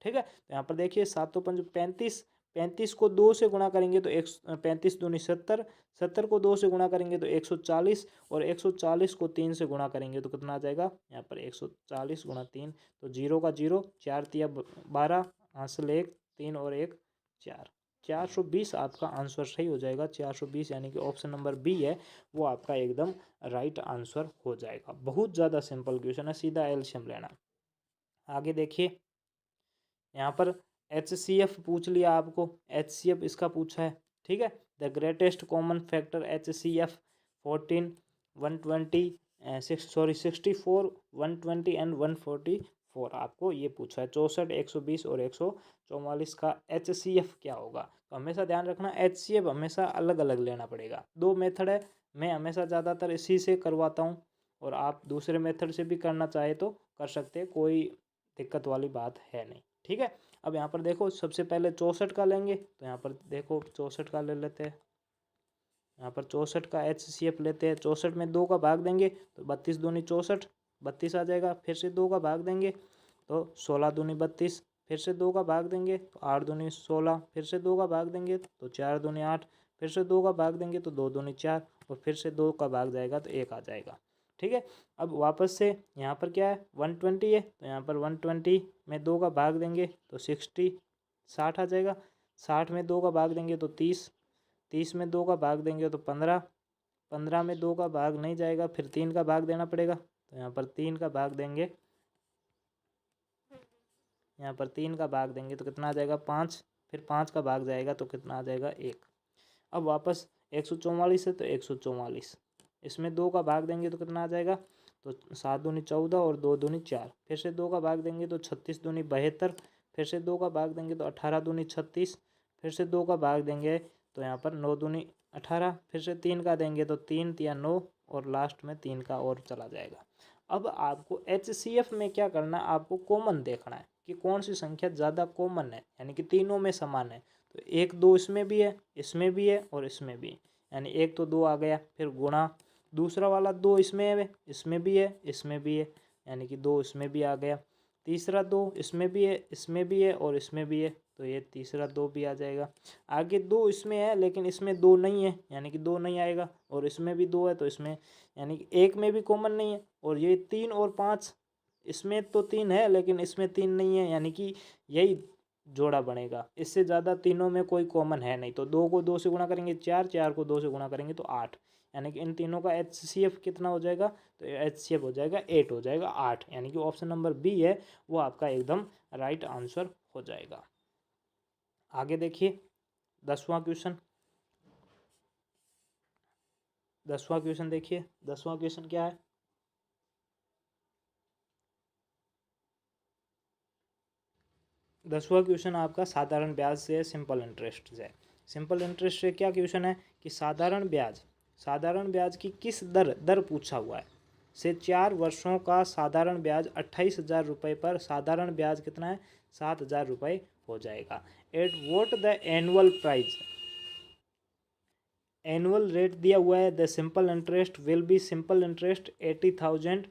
ठीक है। तो यहाँ पर देखिए 7 तो 5 35, 35 को 2 से गुणा करेंगे तो 35 दूनी 70, 70 को 2 से गुणा करेंगे तो 140, और 140 को 3 से गुणा करेंगे तो कितना आ जाएगा, यहाँ पर 140 गुणा 3, तो 0 का 0, 4 तिया 12, हासिल 1 3 और 1 4, 420 आपका आंसर सही हो जाएगा। 420 यानी कि ऑप्शन नंबर बी है वो आपका एकदम राइट आंसर हो जाएगा। बहुत ज़्यादा सिंपल क्वेश्चन है, सीधा एलसीएम लेना। आगे देखिए, यहाँ पर HCF पूछ लिया आपको, HCF इसका पूछा है, ठीक है। The greatest common factor HCF 14 120 64 120 and 144 आपको ये पूछा है। 64 120 और 144 का HCF क्या होगा। तो हमेशा ध्यान रखना HCF हमेशा अलग अलग लेना पड़ेगा। दो मेथड है, मैं हमेशा ज़्यादातर इसी से करवाता हूँ, और आप दूसरे मेथड से भी करना चाहे तो कर सकते हैं, कोई दिक्कत वाली बात है नहीं, ठीक है। अब यहाँ पर देखो सबसे पहले 64 का लेंगे, तो यहाँ पर देखो 64 का ले लेते हैं। यहाँ पर 64 का HCF लेते हैं। 64 में 2 का भाग देंगे तो 32 दूनी 64, 32 आ जाएगा। फिर से 2 का भाग देंगे तो 16 दूनी 32, फिर से 2 का भाग देंगे तो 8 दूनी 16, फिर से 2 का भाग देंगे तो 4 दूनी 8, फिर से 2 का भाग देंगे तो 2 दूनी 4, और फिर से 2 का भाग जाएगा तो 1 आ जाएगा, ठीक है। अब वापस से यहाँ पर क्या है 120 है, तो यहाँ पर 120 में 2 का भाग देंगे तो 60 आ जाएगा। 60 में 2 का भाग देंगे तो 30, 30 में 2 का भाग देंगे तो 15, 15 में 2 का भाग नहीं जाएगा, फिर 3 का भाग देना पड़ेगा, तो यहाँ पर 3 का भाग देंगे, यहाँ पर 3 का भाग देंगे तो कितना आ जाएगा 5, फिर 5 का भाग जाएगा तो कितना आ जाएगा 1। अब वापस 144 है तो 144, इसमें 2 का भाग देंगे तो कितना आ जाएगा, तो 7 दूनी 14 और 2 दूनी 4, फिर से 2 का भाग देंगे तो 36 दूनी 72, फिर से 2 का भाग देंगे तो 18 दूनी 36, फिर से 2 का भाग देंगे तो यहाँ पर 9 दूनी 18, फिर से 3 का देंगे तो 3 या 9, और लास्ट में 3 का और चला जाएगा। अब आपको HCF में क्या करना है, आपको कॉमन देखना है कि कौन सी संख्या ज़्यादा कॉमन है, यानी कि तीनों में समान है। तो 1 2 इसमें भी है, इसमें भी है और इसमें भी है, यानी 1 तो 2 आ गया, फिर गुणा दूसरा वाला 2 इसमें है, इसमें भी है, इसमें भी है, यानी कि 2 इसमें भी आ गया। तीसरा 2 इसमें भी है, इसमें भी है और इसमें भी है, तो ये तीसरा 2 भी आ जाएगा। आगे 2 इसमें है लेकिन इसमें 2 नहीं है, यानी कि 2 नहीं आएगा, और इसमें भी 2 है तो इसमें, यानी कि 1 में भी कॉमन नहीं है। और ये 3 और 5, इसमें तो 3 है लेकिन इसमें 3 नहीं है, यानी कि यही जोड़ा बनेगा। इससे ज़्यादा तीनों में कोई कॉमन है नहीं, तो 2 को 2 से गुणा करेंगे 4, 4 को 2 से गुणा करेंगे तो 8, यानी कि इन तीनों का HCF कितना हो जाएगा, तो HCF हो जाएगा 8 हो जाएगा 8, यानी कि ऑप्शन नंबर बी है वो आपका एकदम राइट आंसर हो जाएगा। आगे देखिए 10वां क्वेश्चन, 10वां क्वेश्चन देखिए, 10वां क्वेश्चन क्या है। 10वां क्वेश्चन आपका साधारण ब्याज से सिंपल इंटरेस्ट से है। सिंपल इंटरेस्ट से क्या क्वेश्चन है कि साधारण ब्याज की किस दर पूछा हुआ है। से 4 वर्षों का साधारण ब्याज 28,000 रुपये पर साधारण ब्याज कितना है 7,000 रुपये हो जाएगा। At what the annual price, annual rate दिया हुआ है। The simple interest will be simple interest 80,000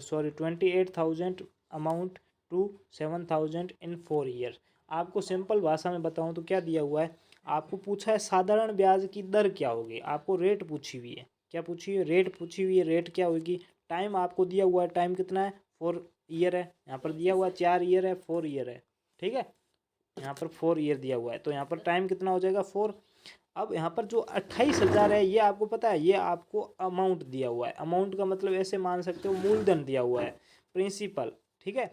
sorry 28,000 amount to 7,000 in 4 year. आपको सिंपल भाषा में बताऊं तो क्या दिया हुआ है, आपको पूछा है साधारण ब्याज की दर क्या होगी, आपको रेट पूछी हुई है। क्या पूछी हुई है, रेट पूछी हुई है, रेट क्या होगी। टाइम आपको दिया हुआ है, टाइम कितना है 4 ईयर है, यहाँ पर दिया हुआ है 4 ईयर है 4 ईयर है, ठीक है। यहाँ पर 4 ईयर दिया हुआ है तो यहाँ पर टाइम कितना हो जाएगा 4। अब यहाँ पर जो 28,000 है ये आपको पता है, ये आपको अमाउंट दिया हुआ है। अमाउंट का मतलब ऐसे मान सकते हो मूलधन दिया हुआ है, प्रिंसिपल, ठीक है।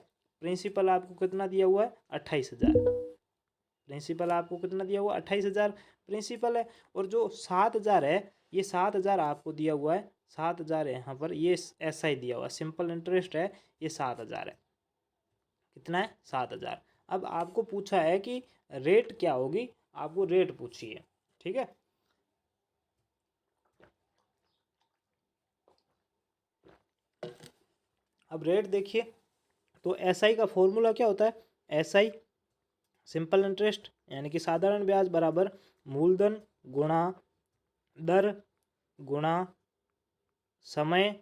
प्रिंसिपल आपको कितना दिया हुआ है 28,000, प्रिंसिपल आपको कितना दिया हुआ है 28,000 प्रिंसिपल है। और जो 7,000 है, ये 7,000 आपको दिया हुआ है, 7,000 है यहाँ पर, ये ऐसा ही दिया हुआ है, सिंपल इंटरेस्ट है, ये 7,000 है। कितना है 7,000। अब आपको पूछा है कि रेट क्या होगी, आपको रेट पूछी है, ठीक है। अब रेट देखिए तो SI का फॉर्मूला क्या होता है? SI सिंपल इंटरेस्ट यानी कि साधारण ब्याज बराबर मूलधन गुणा दर गुणा समय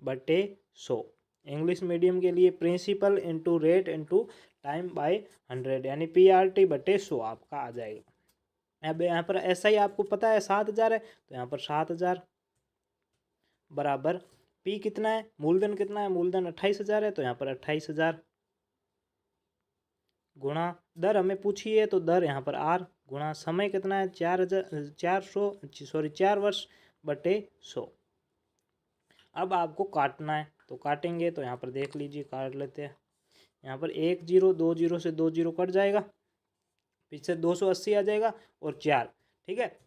बटे 100। इंग्लिश मीडियम के लिए principal into rate into time by 100 यानी PRT बटे 100 आपका आ जाएगा। अब यहाँ पर SI आपको पता है 7,000 है, तो यहाँ पर 7,000 बराबर P कितना है, मूलधन कितना है, मूलधन 28,000 है, तो यहाँ पर 28,000 गुणा दर हमें पूछी है तो दर यहाँ पर R गुणा समय कितना है 4 वर्ष बटे 100। अब आपको काटना है तो काटेंगे, तो यहाँ पर देख लीजिए काट लेते हैं। यहाँ पर 1 0 2 0 से 2 0 कट जाएगा, पीछे 280 आ जाएगा और 4। ठीक है,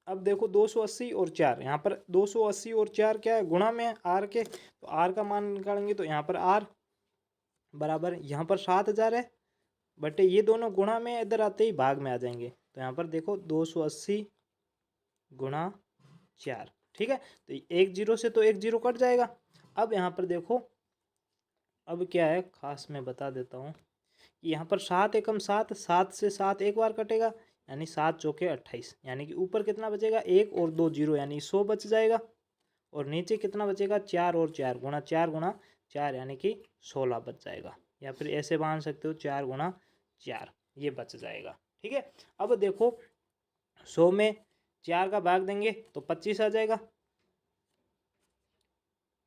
अब देखो 280 और 4, यहाँ पर 280 और 4 क्या है, गुणा में R के, तो R का मान निकालेंगे तो यहाँ पर R बराबर यहाँ पर 7,000 है बटे ये दोनों गुणा में इधर आते ही भाग में आ जाएंगे, तो यहाँ पर देखो 280 गुणा 4। ठीक है, तो 1 0 से तो 1 0 कट जाएगा। अब यहाँ पर देखो अब क्या है खास मैं बता देता हूँ कि यहाँ पर 7 एकम 7, 7 से 7 एक बार कटेगा यानी 7 चौके 28, यानी कि ऊपर कितना बचेगा 1 और 2 0 यानी 100 बच जाएगा, और नीचे कितना बचेगा 4 और 4 गुणा 4 यानी कि 16 बच जाएगा, या फिर ऐसे मान सकते हो 4 गुणा 4 ये बच जाएगा। ठीक है, अब देखो 100 में 4 का भाग देंगे तो 25 आ जाएगा,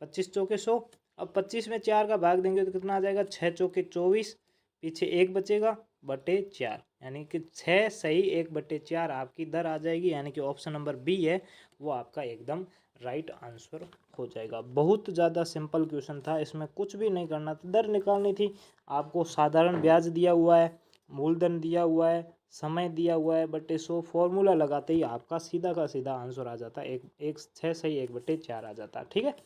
25 चौके 100। अब 25 में 4 का भाग देंगे तो कितना आ जाएगा 6 चौके 24, पीछे 1 बचेगा बटे 4 यानी कि 6 सही 1 बटे 4 आपकी दर आ जाएगी, यानी कि ऑप्शन नंबर बी है वो आपका एकदम राइट आंसर हो जाएगा। बहुत ज़्यादा सिंपल क्वेश्चन था, इसमें कुछ भी नहीं करना था, दर निकालनी थी। आपको साधारण ब्याज दिया हुआ है, मूलधन दिया हुआ है, समय दिया हुआ है बटे 100, फॉर्मूला लगाते ही आपका सीधा का सीधा आंसर आ जाता, एक 6 सही 1 बटे 4 आ जाता। ठीक है,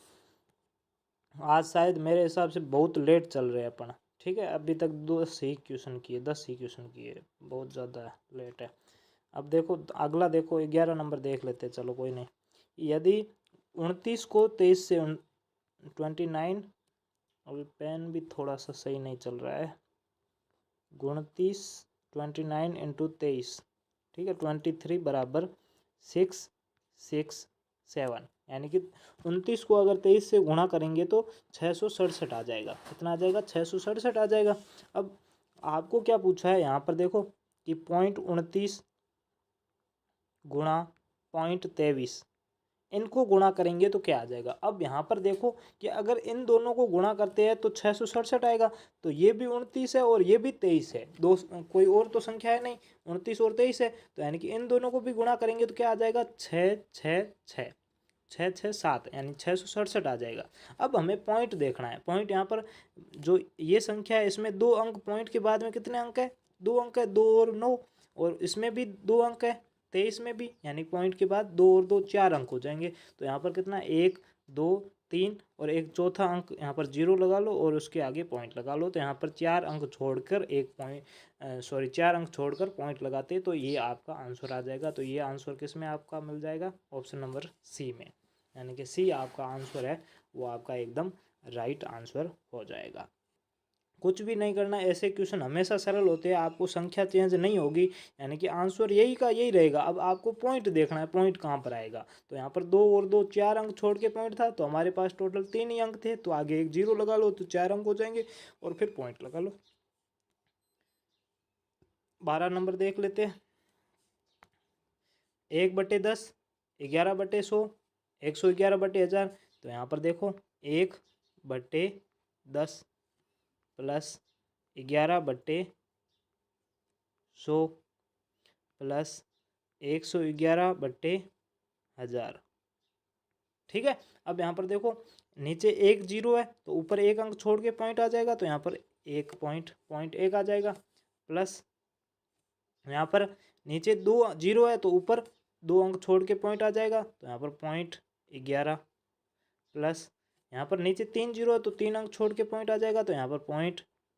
आज शायद मेरे हिसाब से बहुत लेट चल रहे हैं अपन। ठीक है, अभी तक 10 ही क्वेश्चन किए, बहुत ज़्यादा लेट है। अब देखो अगला, देखो 11 नंबर देख लेते हैं, चलो कोई नहीं। यदि 29 को 23 से 29, अभी पेन भी थोड़ा सा सही नहीं चल रहा है, 29 इंटू 23, ठीक है 23 बराबर 6 6 7, यानी कि 29 को अगर 23 से गुणा करेंगे तो 667 आ जाएगा। कितना आ जाएगा 667 आ जाएगा। अब आपको क्या पूछा है यहाँ पर देखो कि 0.29 गुणा 0.23 इनको गुणा करेंगे तो क्या आ जाएगा। अब यहाँ पर देखो कि अगर इन दोनों को गुणा करते हैं तो 667 आएगा, तो ये भी 29 है और ये भी 23 है, दो कोई और तो संख्या है नहीं, 29 और 23 है, तो यानी कि इन दोनों को भी गुणा करेंगे तो क्या आ जाएगा 6 6 6 6 6 7 यानी 667 आ जाएगा। अब हमें पॉइंट देखना है, पॉइंट यहाँ पर जो ये संख्या है इसमें 2 अंक, पॉइंट के बाद में कितने अंक है 2 अंक है, 2 और 9, और इसमें भी 2 अंक है 23 में भी, यानी पॉइंट के बाद 2 और 2 4 अंक हो जाएंगे। तो यहाँ पर कितना 1 2 3 और एक चौथा अंक यहाँ पर 0 लगा लो और उसके आगे पॉइंट लगा लो, तो यहाँ पर 4 अंक छोड़कर 4 अंक छोड़कर पॉइंट लगाते तो ये आपका आंसर आ जाएगा। तो ये आंसर किस में आपका मिल जाएगा, ऑप्शन नंबर सी में, यानी कि सी आपका आंसर है वो आपका एकदम राइट आंसर हो जाएगा। कुछ भी नहीं करना, ऐसे क्वेश्चन हमेशा सरल होते हैं, आपको संख्या चेंज नहीं होगी, यानी कि आंसर यही का यही रहेगा। अब आपको पॉइंट देखना है, पॉइंट कहाँ पर आएगा, तो यहाँ पर 2 और 2 4 अंक छोड़ के पॉइंट था, तो हमारे पास टोटल 3 ही अंक थे, तो आगे एक 0 लगा लो तो 4 अंक हो जाएंगे और फिर पॉइंट लगा लो। 12 नंबर देख लेते हैं, 1/10, 11/100, 111/1000, तो यहाँ पर देखो 1/10 प्लस 11/100 प्लस 111/1000। ठीक है, अब यहाँ पर देखो नीचे 1 0 है तो ऊपर 1 अंक छोड़ के पॉइंट आ जाएगा, तो यहाँ पर 1 आ जाएगा, प्लस यहाँ पर नीचे 2 0 है तो ऊपर 2 अंक छोड़ के पॉइंट आ जाएगा, तो यहाँ पर 0.11, प्लस यहाँ पर नीचे 3 0 है तो 3 अंक छोड़ के पॉइंट आ जाएगा, तो यहाँ पर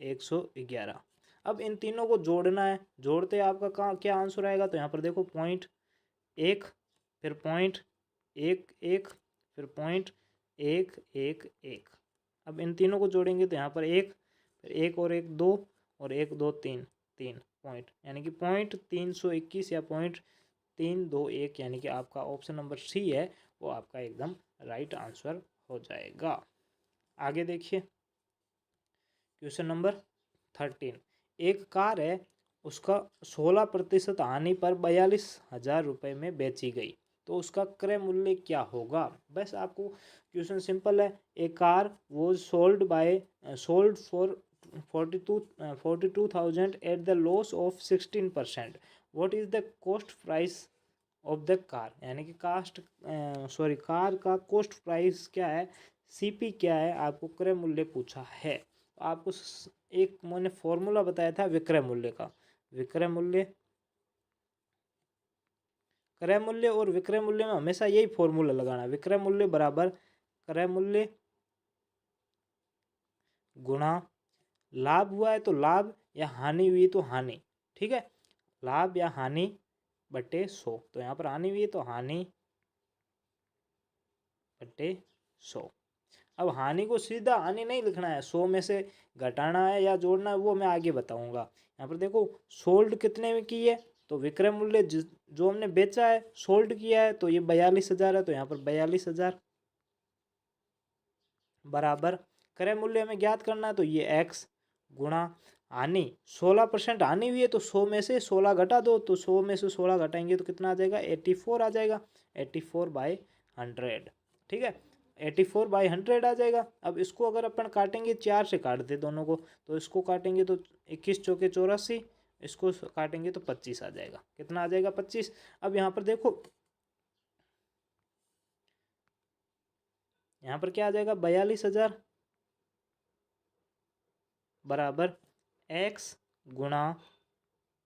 111। अब इन तीनों को जोड़ना है, जोड़ते आपका कहाँ क्या आंसर आएगा, तो यहाँ पर देखो 0.1 फिर 0.11 फिर 0.111 अब इन तीनों को जोड़ेंगे तो यहाँ पर एक, फिर एक और एक दो, और एक दो तीन, तीन पॉइंट, यानी कि 321 या 321, यानी कि आपका ऑप्शन नंबर सी है वो आपका एकदम राइट आंसर हो जाएगा। आगे देखिए क्वेश्चन नंबर 13। एक कार है, उसका 16% हानि पर 42,000 रुपये में बेची गई, तो उसका क्रय मूल्य क्या होगा। बस आपको क्वेश्चन सिंपल है। A car was sold for 42,000 at the loss of 16%। What is the cost price of the car, यानी कि कार का कॉस्ट प्राइस क्या है, सीपी क्या है, आपको क्रय मूल्य पूछा है। आपको एक मैंने फॉर्मूला बताया था विक्रय मूल्य का। विक्रय मूल्य, क्रय मूल्य और विक्रय मूल्य में हमेशा यही फॉर्मूला लगाना, विक्रय मूल्य बराबर क्रय मूल्य गुणा लाभ हुआ है तो लाभ, या हानि हुई तो हानि। ठीक है, लाभ या हानि बटे 100। तो यहाँ पर हानि हुई है तो हानि बटे 100। अब हानि को सीधा हानि नहीं लिखना है, 100 में से घटाना है या जोड़ना है वो मैं आगे बताऊंगा। यहाँ पर देखो सोल्ड कितने में की है, तो विक्रय मूल्य जो हमने बेचा है, सोल्ड किया है, तो ये 42,000 है, तो यहाँ पर 42,000 बराबर क्रय मूल्य हमें ज्ञात करना है, तो ये x गुणा हानि 16% हानि हुई है, तो 100 में से 16 घटा दो, तो 100 में से 16 घटाएंगे तो कितना आ जाएगा, 84 आ जाएगा, 84/100। ठीक है, 84/100 आ जाएगा। अब इसको अगर अपन काटेंगे, 4 से काट दे दोनों को, तो इसको काटेंगे तो 21 चौके 84, इसको काटेंगे तो 25 आ जाएगा। कितना आ जाएगा, 25। अब यहाँ पर देखो, यहाँ पर क्या आ जाएगा, 42,000 बराबर x गुणा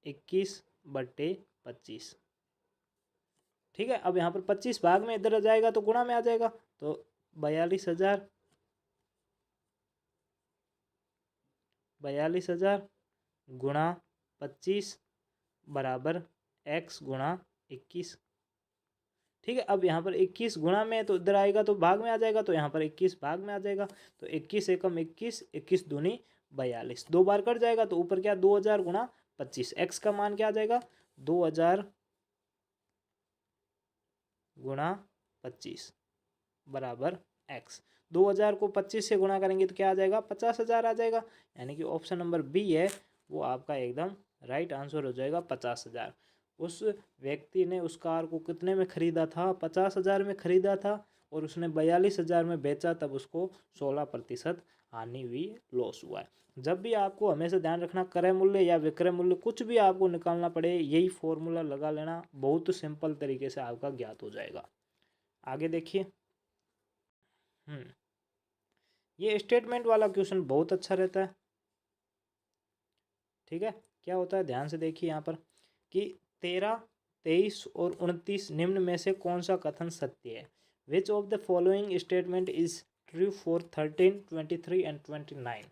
21/25। ठीक है, अब यहाँ पर 25 भाग में इधर आ जाएगा तो गुणा में आ जाएगा, तो 42,000 गुणा 25 बराबर x गुणा 21। ठीक है, अब यहाँ पर 21 गुणा में तो इधर आएगा तो भाग में आ जाएगा, तो यहाँ पर 21 भाग में आ जाएगा, तो 21 एकम 21, 21 दूनी 42, 2 बार कट जाएगा, तो ऊपर क्या 2000 गुणा 25, x का मान क्या आ जाएगा, 2000 गुणा 25 बराबर x। 2000 को 25 से गुणा करेंगे तो क्या आ जाएगा, 50,000 आ जाएगा, यानी कि ऑप्शन नंबर बी है वो आपका एकदम राइट आंसर हो जाएगा, 50,000। उस व्यक्ति ने उस कार को कितने में खरीदा था, 50,000 में खरीदा था, और उसने 42,000 में बेचा, तब उसको 16% हानि हुई, लॉस हुआ है। जब भी आपको हमेशा ध्यान रखना, क्रय मूल्य या विक्रय मूल्य कुछ भी आपको निकालना पड़े, यही फॉर्मूला लगा लेना, बहुत सिंपल तरीके से आपका ज्ञात हो जाएगा। आगे देखिए, ये स्टेटमेंट वाला क्वेश्चन बहुत अच्छा रहता है। ठीक है, क्या होता है ध्यान से देखिए यहाँ पर कि 13, 23 और 29 निम्न में से कौन सा कथन सत्य है। Which of the following statement is true for 13, 23 and 29।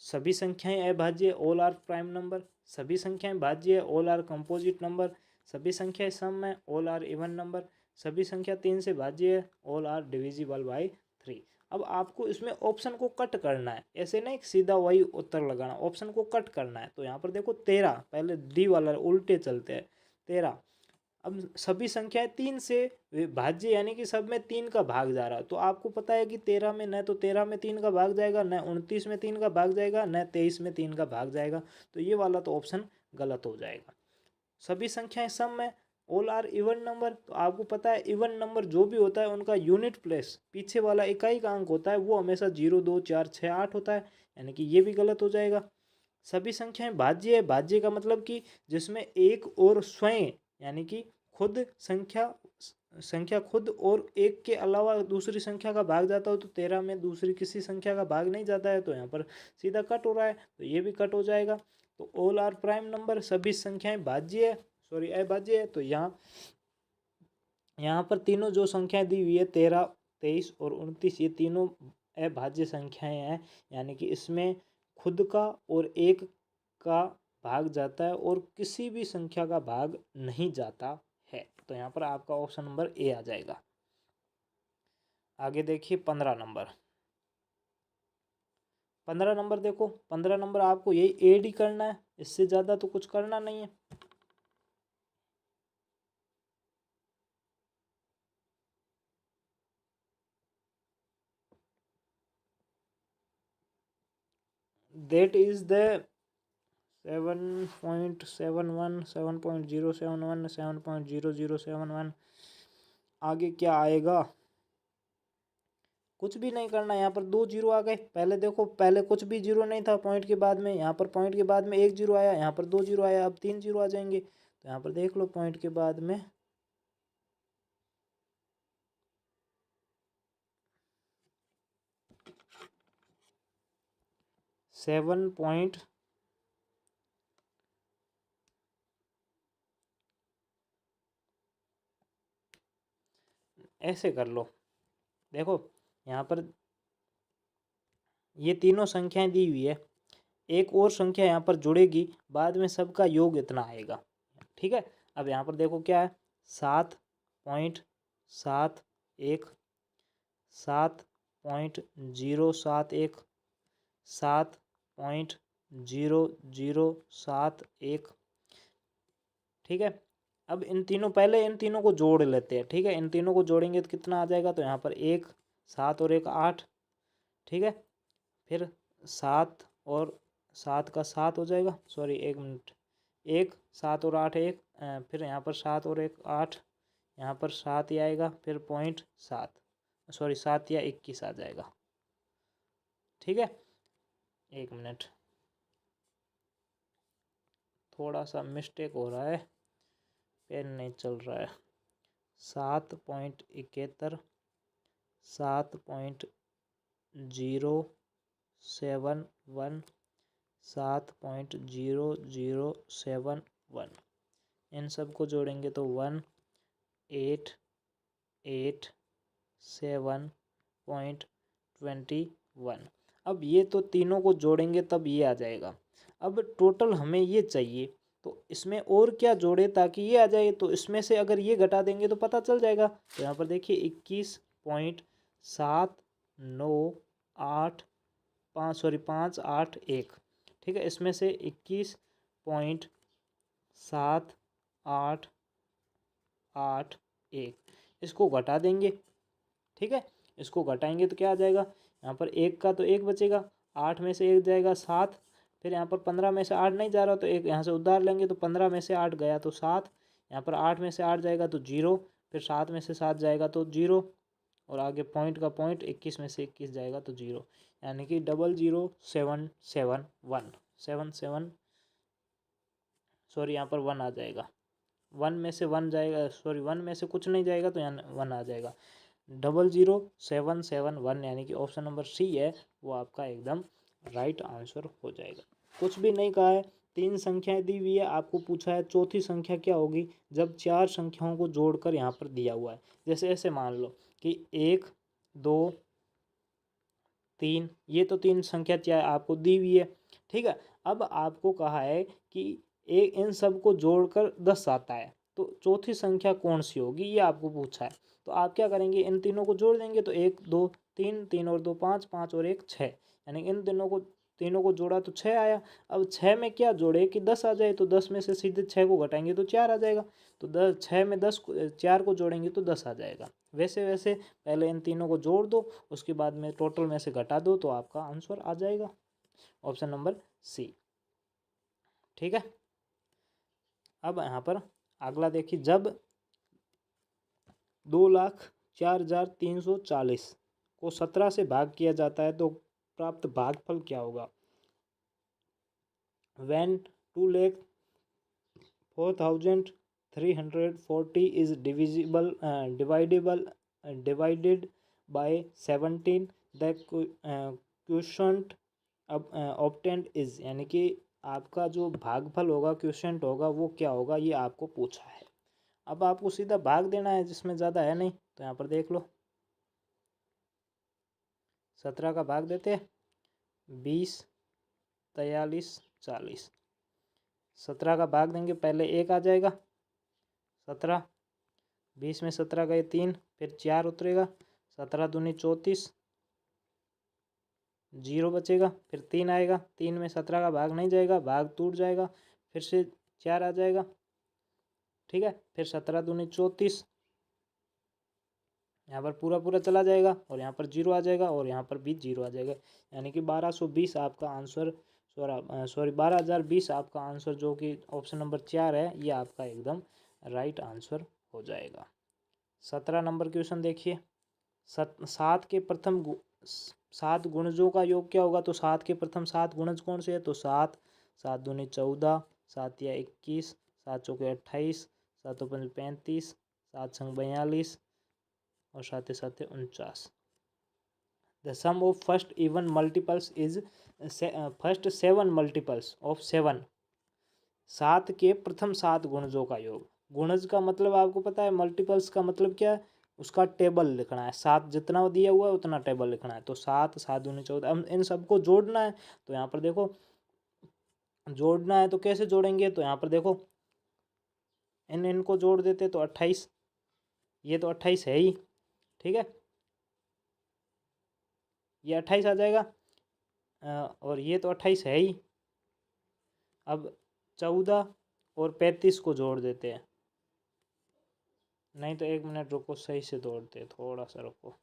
सभी संख्याएं अभाज्य, ऑल आर प्राइम नंबर। सभी संख्याएं भाज्य, ऑल आर कंपोजिट नंबर। सभी संख्याएं सम है, ऑल आर इवन नंबर। सभी संख्या 3 से भाज्य है, ऑल आर डिविजिबल बाई 3। अब आपको इसमें ऑप्शन को कट करना है, ऐसे नहीं सीधा वही उत्तर लगाना, ऑप्शन को कट करना है। तो यहाँ पर देखो 13, पहले डी वाला उल्टे चलते हैं, 13। अब सभी संख्याएं 3 से भाज्य, यानी कि सब में 3 का भाग जा रहा है, तो आपको पता है कि 13 में न तो 13 में 3 का भाग जाएगा, न 29 में 3 का भाग जाएगा, न 23 में 3 का भाग जाएगा, तो ये वाला तो ऑप्शन गलत हो जाएगा। सभी संख्याएं सम में, ऑल आर इवन नंबर, तो आपको पता है इवन नंबर जो भी होता है उनका यूनिट प्लेस पीछे वाला इकाई का अंक होता है, वो हमेशा 0, 2, 4, 6, 8 होता है, यानी कि ये भी गलत हो जाएगा। सभी संख्याएं भाज्य है, भाज्य का मतलब कि जिसमें एक और स्वयं, यानी कि खुद संख्या खुद और एक के अलावा दूसरी संख्या का भाग जाता हो, तो 13 में दूसरी किसी संख्या का भाग नहीं जाता है, तो यहाँ पर सीधा कट हो रहा है, तो ये भी कट हो जाएगा। तो ऑल आर प्राइम नंबर, सभी संख्याएं भाज्य है, अभाज्य है, तो यहाँ पर तीनों जो संख्याएं दी हुई है 13, 23 और 29, ये तीनों अभाज्य संख्याएं हैं, यानी कि इसमें खुद का और एक का भाग जाता है और किसी भी संख्या का भाग नहीं जाता है, तो यहाँ पर आपका ऑप्शन नंबर ए आ जाएगा। आगे देखिए 15 नंबर। 15 नंबर देखो, 15 नंबर आपको यही ऐड ही करना है, इससे ज़्यादा तो कुछ करना नहीं है। That is the 7.71, 7.071, 7.0071। आगे क्या आएगा? कुछ भी नहीं करना, यहाँ पर 2 जीरो आ गए। पहले देखो, पहले कुछ भी जीरो नहीं था पॉइंट के बाद में, यहाँ पर पॉइंट के बाद में 1 जीरो आया, यहाँ पर 2 जीरो आया, अब 3 जीरो आ जाएंगे। तो यहाँ पर देख लो पॉइंट के बाद में 7 पॉइंट ऐसे कर लो। देखो यहाँ पर ये तीनों संख्याएं दी हुई है, एक और संख्या यहाँ पर जुड़ेगी, बाद में सबका योग इतना आएगा। ठीक है, अब यहाँ पर देखो क्या है, 7.711, 7.071, 7.0071। ठीक है, अब इन तीनों, पहले इन तीनों को जोड़ लेते हैं। ठीक है, इन तीनों को जोड़ेंगे तो कितना आ जाएगा? तो यहाँ पर 1 7 और 1 8। ठीक है, फिर 7 और 7 का 7 हो जाएगा, सॉरी 1 मिनट, 1 7 और 8 1, फिर यहाँ पर 7 और 1 8, यहाँ पर 7 ही आएगा, फिर 0.7, सॉरी 7 या 21 आ जाएगा। ठीक है, 1 मिनट, थोड़ा सा मिस्टेक हो रहा है, पेन नहीं चल रहा है। 7.71, 7.071, 7.0071, इन सब को जोड़ेंगे तो 1887.21। अब ये तो तीनों को जोड़ेंगे तब ये आ जाएगा। अब टोटल हमें ये चाहिए, तो इसमें और क्या जोड़े ताकि ये आ जाए? तो इसमें से अगर ये घटा देंगे तो पता चल जाएगा। तो यहाँ पर देखिए 21.798 ठीक है, इसमें से 21.788 इसको घटा देंगे। ठीक है, इसको घटाएंगे तो क्या आ जाएगा? यहाँ पर 1 का तो 1 बचेगा, 8 में से 1 जाएगा 7, फिर यहाँ पर 15 में से 8 नहीं जा रहा तो एक यहाँ से उधार लेंगे, तो 15 में से 8 गया तो 7, यहाँ पर 8 में से 8 जाएगा तो 0, फिर 7 में से 7 जाएगा तो 0, और आगे पॉइंट का पॉइंट, 21 में से 21 जाएगा तो 0, यानी कि 00771 7 सॉरी यहाँ पर 1 आ जाएगा, 1 में से 1 जाएगा, सॉरी 1 में से कुछ नहीं जाएगा तो यहाँ 1 आ जाएगा, 00771, यानी कि ऑप्शन नंबर सी है वो आपका एकदम राइट आंसर हो जाएगा। कुछ भी नहीं कहा है, 3 संख्याएं दी हुई है, आपको पूछा है चौथी संख्या क्या होगी जब 4 संख्याओं को जोड़कर यहाँ पर दिया हुआ है। जैसे ऐसे मान लो कि 1 2 3, ये तो 3 संख्या क्या आपको दी हुई है। ठीक है, अब आपको कहा है कि इन सब को जोड़कर 10 आता है, तो चौथी संख्या कौन सी होगी ये आपको पूछा है। तो आप क्या करेंगे, इन तीनों को जोड़ देंगे, तो 1 2 3, 3 और 2 5, 5 और 1 6, यानी इन तीनों को जोड़ा तो 6 आया। अब 6 में क्या जोड़े कि 10 आ जाए, तो 10 में से सीधे 6 को घटाएंगे तो 4 आ जाएगा, तो 6 में 4 को जोड़ेंगे तो 10 आ जाएगा। वैसे वैसे पहले इन तीनों को जोड़ दो, उसके बाद में टोटल में से घटा दो, तो आपका आंसर आ जाएगा ऑप्शन नंबर सी। ठीक है, अब यहाँ पर अगला देखिए, जब 2,04,340 को 17 से भाग किया जाता है तो प्राप्त भागफल क्या होगा? When 2,04,340 is divided by 17, the quotient obtained is, यानी कि आपका जो भागफल होगा, क्वोशेंट होगा, वो क्या होगा ये आपको पूछा है। अब आपको सीधा भाग देना है, जिसमें ज़्यादा है नहीं, तो यहाँ पर देख लो 17 का भाग देते हैं 20 43 40, 17 का भाग देंगे, पहले 1 आ जाएगा, 17 20 में 17 गए 3, फिर 4 उतरेगा, 17 दूनी 34, जीरो बचेगा, फिर 3 आएगा, 3 में 17 का भाग नहीं जाएगा, भाग टूट जाएगा, फिर से 4 आ जाएगा, ठीक है। फिर 17 दूनी 34, यहाँ पर पूरा पूरा चला जाएगा और यहाँ पर जीरो आ जाएगा और यहाँ पर भी जीरो आ जाएगा, यानी कि 1220 आपका आंसर, सॉरी 12,020 आपका आंसर, जो कि ऑप्शन नंबर 4 है, ये आपका एकदम राइट आंसर हो जाएगा। 17 नंबर क्वेश्चन देखिए। 7 के प्रथम 7 गुणजों का योग क्या होगा? तो 7 के प्रथम 7 गुणज कौन से है? तो 7, 7 दूनी 14, 7 या 21, 7 चौके 28, 7 पंच 35, 7 संग 42 और 7 7 49। The sum of first even multiples is first 7 multiples of 7। 7 के प्रथम 7 गुणजों का योग। गुणज का मतलब आपको पता है, मल्टीपल्स का मतलब क्या है? उसका टेबल लिखना है। 7 जितना दिया हुआ है उतना टेबल लिखना है। तो 7, 7 दूनी 14, हम इन सबको जोड़ना है। तो यहाँ पर देखो, जोड़ना है तो कैसे जोड़ेंगे? तो यहाँ पर देखो, इनको जोड़ देते तो 28, ये तो 28 है ही, ठीक है, ये 28 आ जाएगा, और ये तो 28 है ही। अब 14 और 35 को जोड़ देते हैं, नहीं तो 1 मिनट रुको, सही से जोड़ते हैं, थोड़ा सा रुको।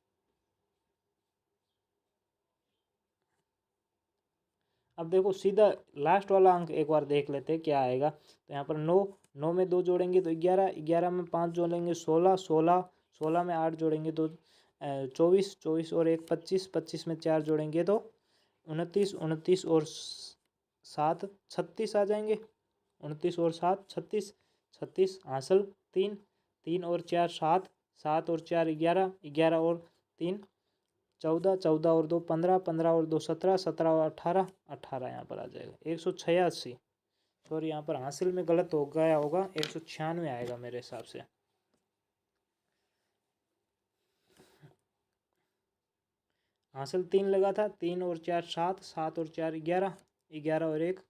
अब देखो सीधा लास्ट वाला अंक एक बार देख लेते हैं क्या आएगा। तो यहाँ पर 9, 9 में 2 जोड़ेंगे तो 11, 11 में 5 जोड़ेंगे 16, 16, 16 में 8 जोड़ेंगे तो 24, 24 और 1 25, 25 में 4 जोड़ेंगे तो 29, 29 और 7 36 आ जाएंगे। 29 और 7 36, 36 हासिल 3, 3 और 4 7, 7 और 4 11, 11 और 3 14, 14 और 2 15, 15 और 2 17, 17 और 18, 18 यहाँ पर आ जाएगा 186। सॉरी यहाँ पर हासिल में गलत हो गया होगा, 196 आएगा मेरे हिसाब से। हासिल 3 लगा था, 3 और 4 7, 7 और 4 11, 11 और 1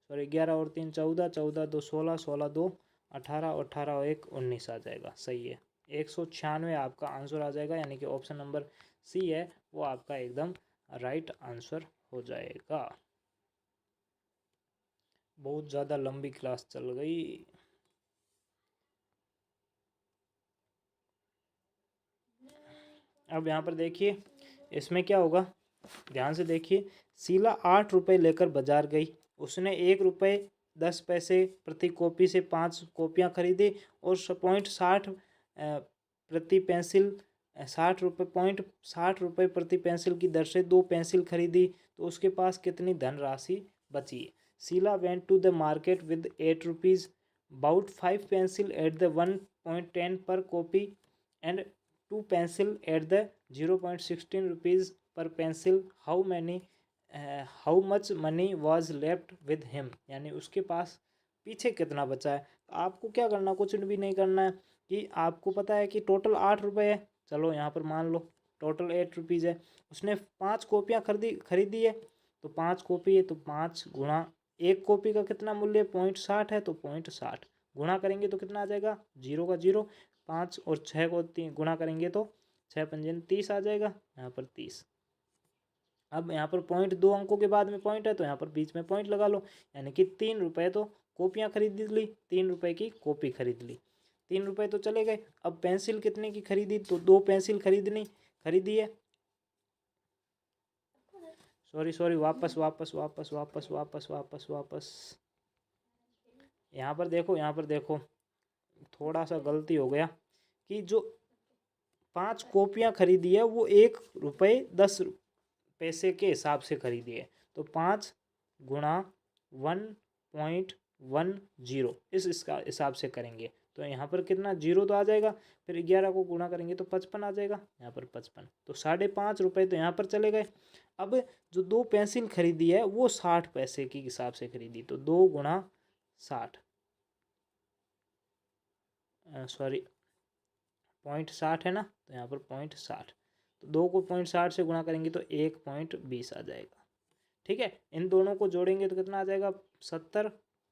सॉरी 11 और 3 14, 14 2 16, 16 2 18, 18 और 1 19 आ जाएगा। सही है, 196 आपका आंसर आ जाएगा, यानी कि ऑप्शन नंबर सी है वो आपका एकदम राइट आंसर हो जाएगा। बहुत ज़्यादा लंबी क्लास चल गई। अब यहाँ पर देखिए, इसमें क्या होगा, ध्यान से देखिए। शीला 8 रुपये लेकर बाजार गई। उसने 1 रुपये 10 पैसे प्रति कॉपी से 5 कॉपियाँ खरीदी और 60 प्रति पेंसिल 60 रुपये प्रति पेंसिल की दर से 2 पेंसिल खरीदी। तो उसके पास कितनी धनराशि बची? Sheela went to the market with 8 rupees, bought 5 pencil at the 1.10 per copy and 2 pencil at the 0.16 rupees per pencil. How much money was left with him, यानी उसके पास पीछे कितना बचा है। तो आपको क्या करना, कुछ भी नहीं करना है, कि आपको पता है कि टोटल 8 रुपये है। चलो यहाँ पर मान लो टोटल 8 रुपीज़ है। उसने 5 कॉपियाँ खरीदी है, तो 5 कॉपी है तो 5 गुणा, एक कॉपी का कितना मूल्य 0.60 है, तो 0.60 गुणा करेंगे तो कितना आ जाएगा, 0 का 0, 5 और 6 को 3 गुणा करेंगे तो 6 पंजन 30 आ जाएगा, यहाँ पर 30। अब यहाँ पर पॉइंट, 2 अंकों के बाद में पॉइंट है तो यहाँ पर बीच में पॉइंट लगा लो, यानी कि 3 रुपये तो कॉपियाँ खरीद ली, 3 रुपये की कॉपी खरीद ली, 3 रुपये तो चले गए। अब पेंसिल कितने की खरीदी? तो 2 पेंसिल खरीदी है। सॉरी वापस यहाँ पर देखो थोड़ा सा गलती हो गया, कि जो 5 कॉपियाँ खरीदी है वो 1 रुपये 10 पैसे के हिसाब से खरीदी है। तो 5 गुणा 1.10 इसका हिसाब से करेंगे तो यहाँ पर कितना, 0 तो आ जाएगा। फिर 11 को गुणा करेंगे तो 55 आ जाएगा, यहाँ पर 55। तो 5.5 रुपये तो यहाँ पर चले गए। अब जो 2 पेंसिल खरीदी है वो 60 पैसे के हिसाब से खरीदी, तो 2 गुणा 60, सॉरी 0.60 है ना, तो यहाँ पर 0.60, तो 2 को 0.60 से गुणा करेंगे तो 1.20 आ जाएगा। ठीक है, इन दोनों को जोड़ेंगे तो कितना आ जाएगा, 70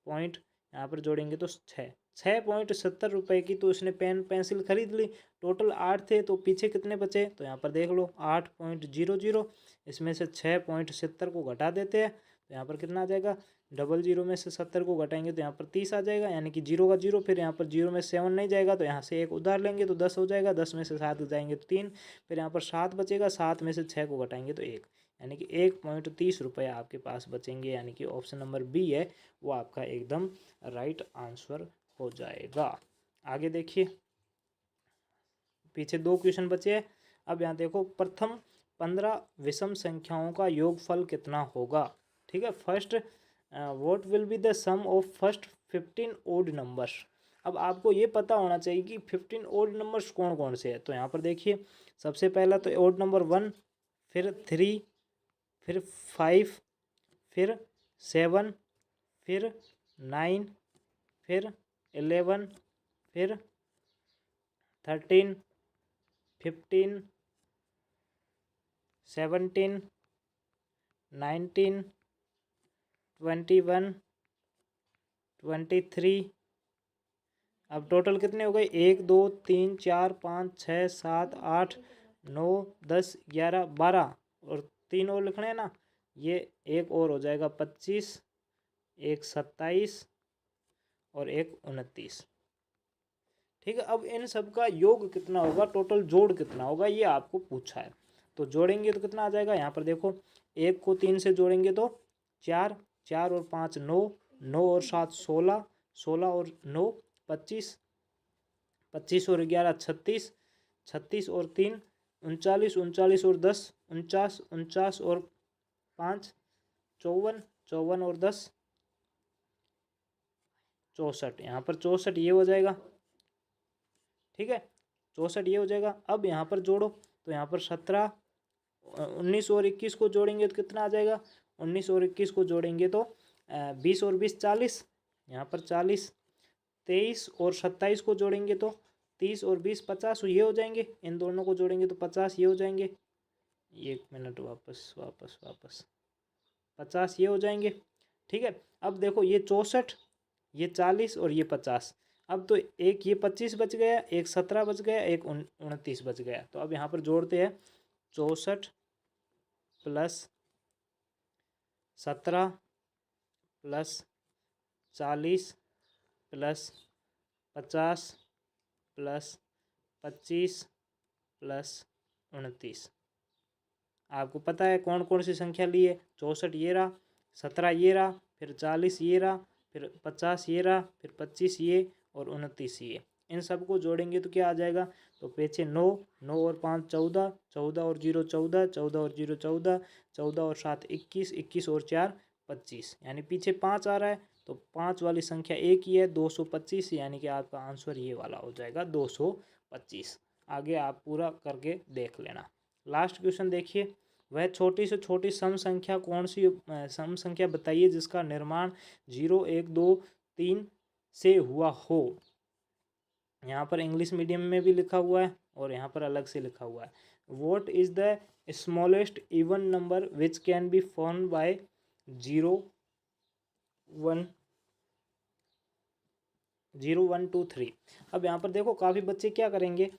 पॉइंट, यहाँ पर जोड़ेंगे तो 6 ₹6.70 की तो इसने पेन पेंसिल खरीद ली। टोटल 8 थे तो पीछे कितने बचे, तो यहाँ पर देख लो 8.00, इसमें से 6.70 को घटा देते हैं तो यहाँ पर कितना आ जाएगा, 00 में से 70 को घटाएंगे तो यहाँ पर 30 आ जाएगा, यानी कि 0 का 0, फिर यहाँ पर 0 में 7 नहीं जाएगा तो यहाँ से 1 उधार लेंगे तो 10 हो जाएगा, 10 में से 7 जाएंगे तो 3, फिर यहाँ पर 7 बचेगा, 7 में से 6 को घटाएंगे तो 1, यानी कि ₹1.30 आपके पास बचेंगे, यानी कि ऑप्शन नंबर बी है वो आपका एकदम राइट आंसर हो जाएगा। आगे देखिए, पीछे 2 क्वेश्चन बचे हैं। अब यहाँ देखो, प्रथम 15 विषम संख्याओं का योगफल कितना होगा। ठीक है, first what will be the sum of first 15 odd numbers. अब आपको ये पता होना चाहिए कि 15 ओड नंबर्स कौन कौन से हैं। तो यहाँ पर देखिए, सबसे पहला तो ओड नंबर 1, फिर 3, फिर 5, फिर 7, फिर 9, फिर 11, फिर 13, 15, 17, 19, 21, 23। अब टोटल कितने हो गए, 1 2 3 4 5 6 7 8 9 10 11 12, और 3 और लिखने हैं ना, ये एक और हो जाएगा 25, एक 27 और एक 29। ठीक है, अब इन सब का योग कितना होगा, टोटल जोड़ कितना होगा, ये आपको पूछा है। तो जोड़ेंगे तो कितना आ जाएगा, यहाँ पर देखो, 1 को 3 से जोड़ेंगे तो 4, 4 और 5 9, 9 और 7 16, 16 और 9 25, 25 और 11 36, 36 और 3 39, 39 और 10 49, 49 और 5 54, 54 और 10 64, यहाँ पर 64 ये हो जाएगा। ठीक है, 64 ये हो जाएगा। अब यहाँ पर जोड़ो तो यहाँ पर 17, 19 और 21 को जोड़ेंगे तो कितना आ जाएगा, 19 और 21 को जोड़ेंगे तो 20 और 20 40, यहाँ पर 40, 23 और 27 को जोड़ेंगे तो 30 और 20 50 ये हो जाएंगे, इन दोनों को जोड़ेंगे तो 50 ये हो जाएंगे। 1 मिनट, वापस वापस वापस 50 ये हो जाएंगे। ठीक है, अब देखो, ये 64, ये 40 और ये 50। अब तो एक ये 25 बच गया, एक 17 बच गया, एक 29 बच गया। तो अब यहाँ पर जोड़ते हैं, 64 plus 17 plus 40 plus 50 plus 25 plus 29। आपको पता है कौन कौन सी संख्या ली है, 64 ये रहा, 17 ये रहा, फिर 40 ये रहा, फिर 50 ये रहा, फिर 25 ये और 29 ये। इन सबको जोड़ेंगे तो क्या आ जाएगा, तो पीछे 9, 9 और 5 14, 14 और 0 14, 14 और 0 14, 14 और 7 21, 21 और 4 25, यानी पीछे 5 आ रहा है तो 5 वाली संख्या एक ही है, 225, यानी कि आपका आंसर ये वाला हो जाएगा 225। आगे आप पूरा करके देख लेना। लास्ट क्वेश्चन देखिए, वह छोटी से छोटी सम संख्या कौन सी सम संख्या बताइए जिसका निर्माण 0 1 2 3 से हुआ हो। यहाँ पर इंग्लिश मीडियम में भी लिखा हुआ है और यहाँ पर अलग से लिखा हुआ है। What is the smallest even number which can be form by 0 1 0 1 2 3। अब यहाँ पर देखो, काफ़ी बच्चे क्या करेंगे,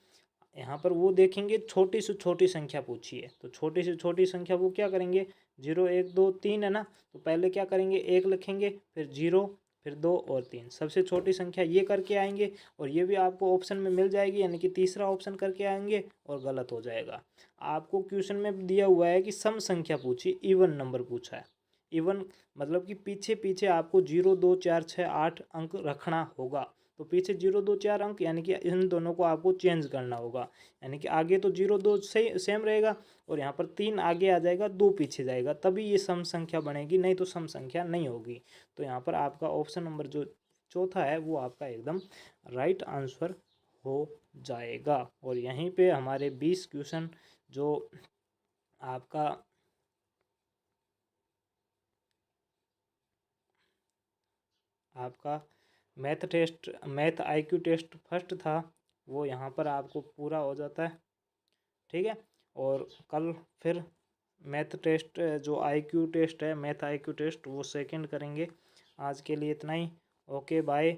यहाँ पर वो देखेंगे छोटी से छोटी संख्या पूछी है, तो छोटी से छोटी संख्या वो क्या करेंगे, 0 1 2 3 है ना, तो पहले क्या करेंगे, 1 लिखेंगे, फिर 0, फिर 2 और 3, सबसे छोटी संख्या ये करके आएंगे और ये भी आपको ऑप्शन में मिल जाएगी, यानी कि तीसरा ऑप्शन करके आएंगे और गलत हो जाएगा। आपको क्वेश्चन में दिया हुआ है कि सम संख्या पूछी, इवन नंबर पूछा है। इवन मतलब कि पीछे पीछे आपको 0 2 4 6 8 अंक रखना होगा, तो पीछे 0 2 4 अंक, यानी कि इन दोनों को आपको चेंज करना होगा, यानी कि आगे तो 0 2 सही सेम रहेगा और यहाँ पर 3 आगे आ जाएगा, 2 पीछे जाएगा, तभी ये सम संख्या बनेगी, नहीं तो सम संख्या नहीं होगी। तो यहाँ पर आपका ऑप्शन नंबर जो चौथा है वो आपका एकदम राइट आंसर हो जाएगा। और यहीं पे हमारे 20 क्वेश्चन जो आपका मैथ IQ टेस्ट फर्स्ट था वो यहाँ पर आपको पूरा हो जाता है। ठीक है, और कल फिर मैथ टेस्ट जो IQ टेस्ट है, मैथ IQ टेस्ट वो सेकंड करेंगे। आज के लिए इतना ही, ओके बाय।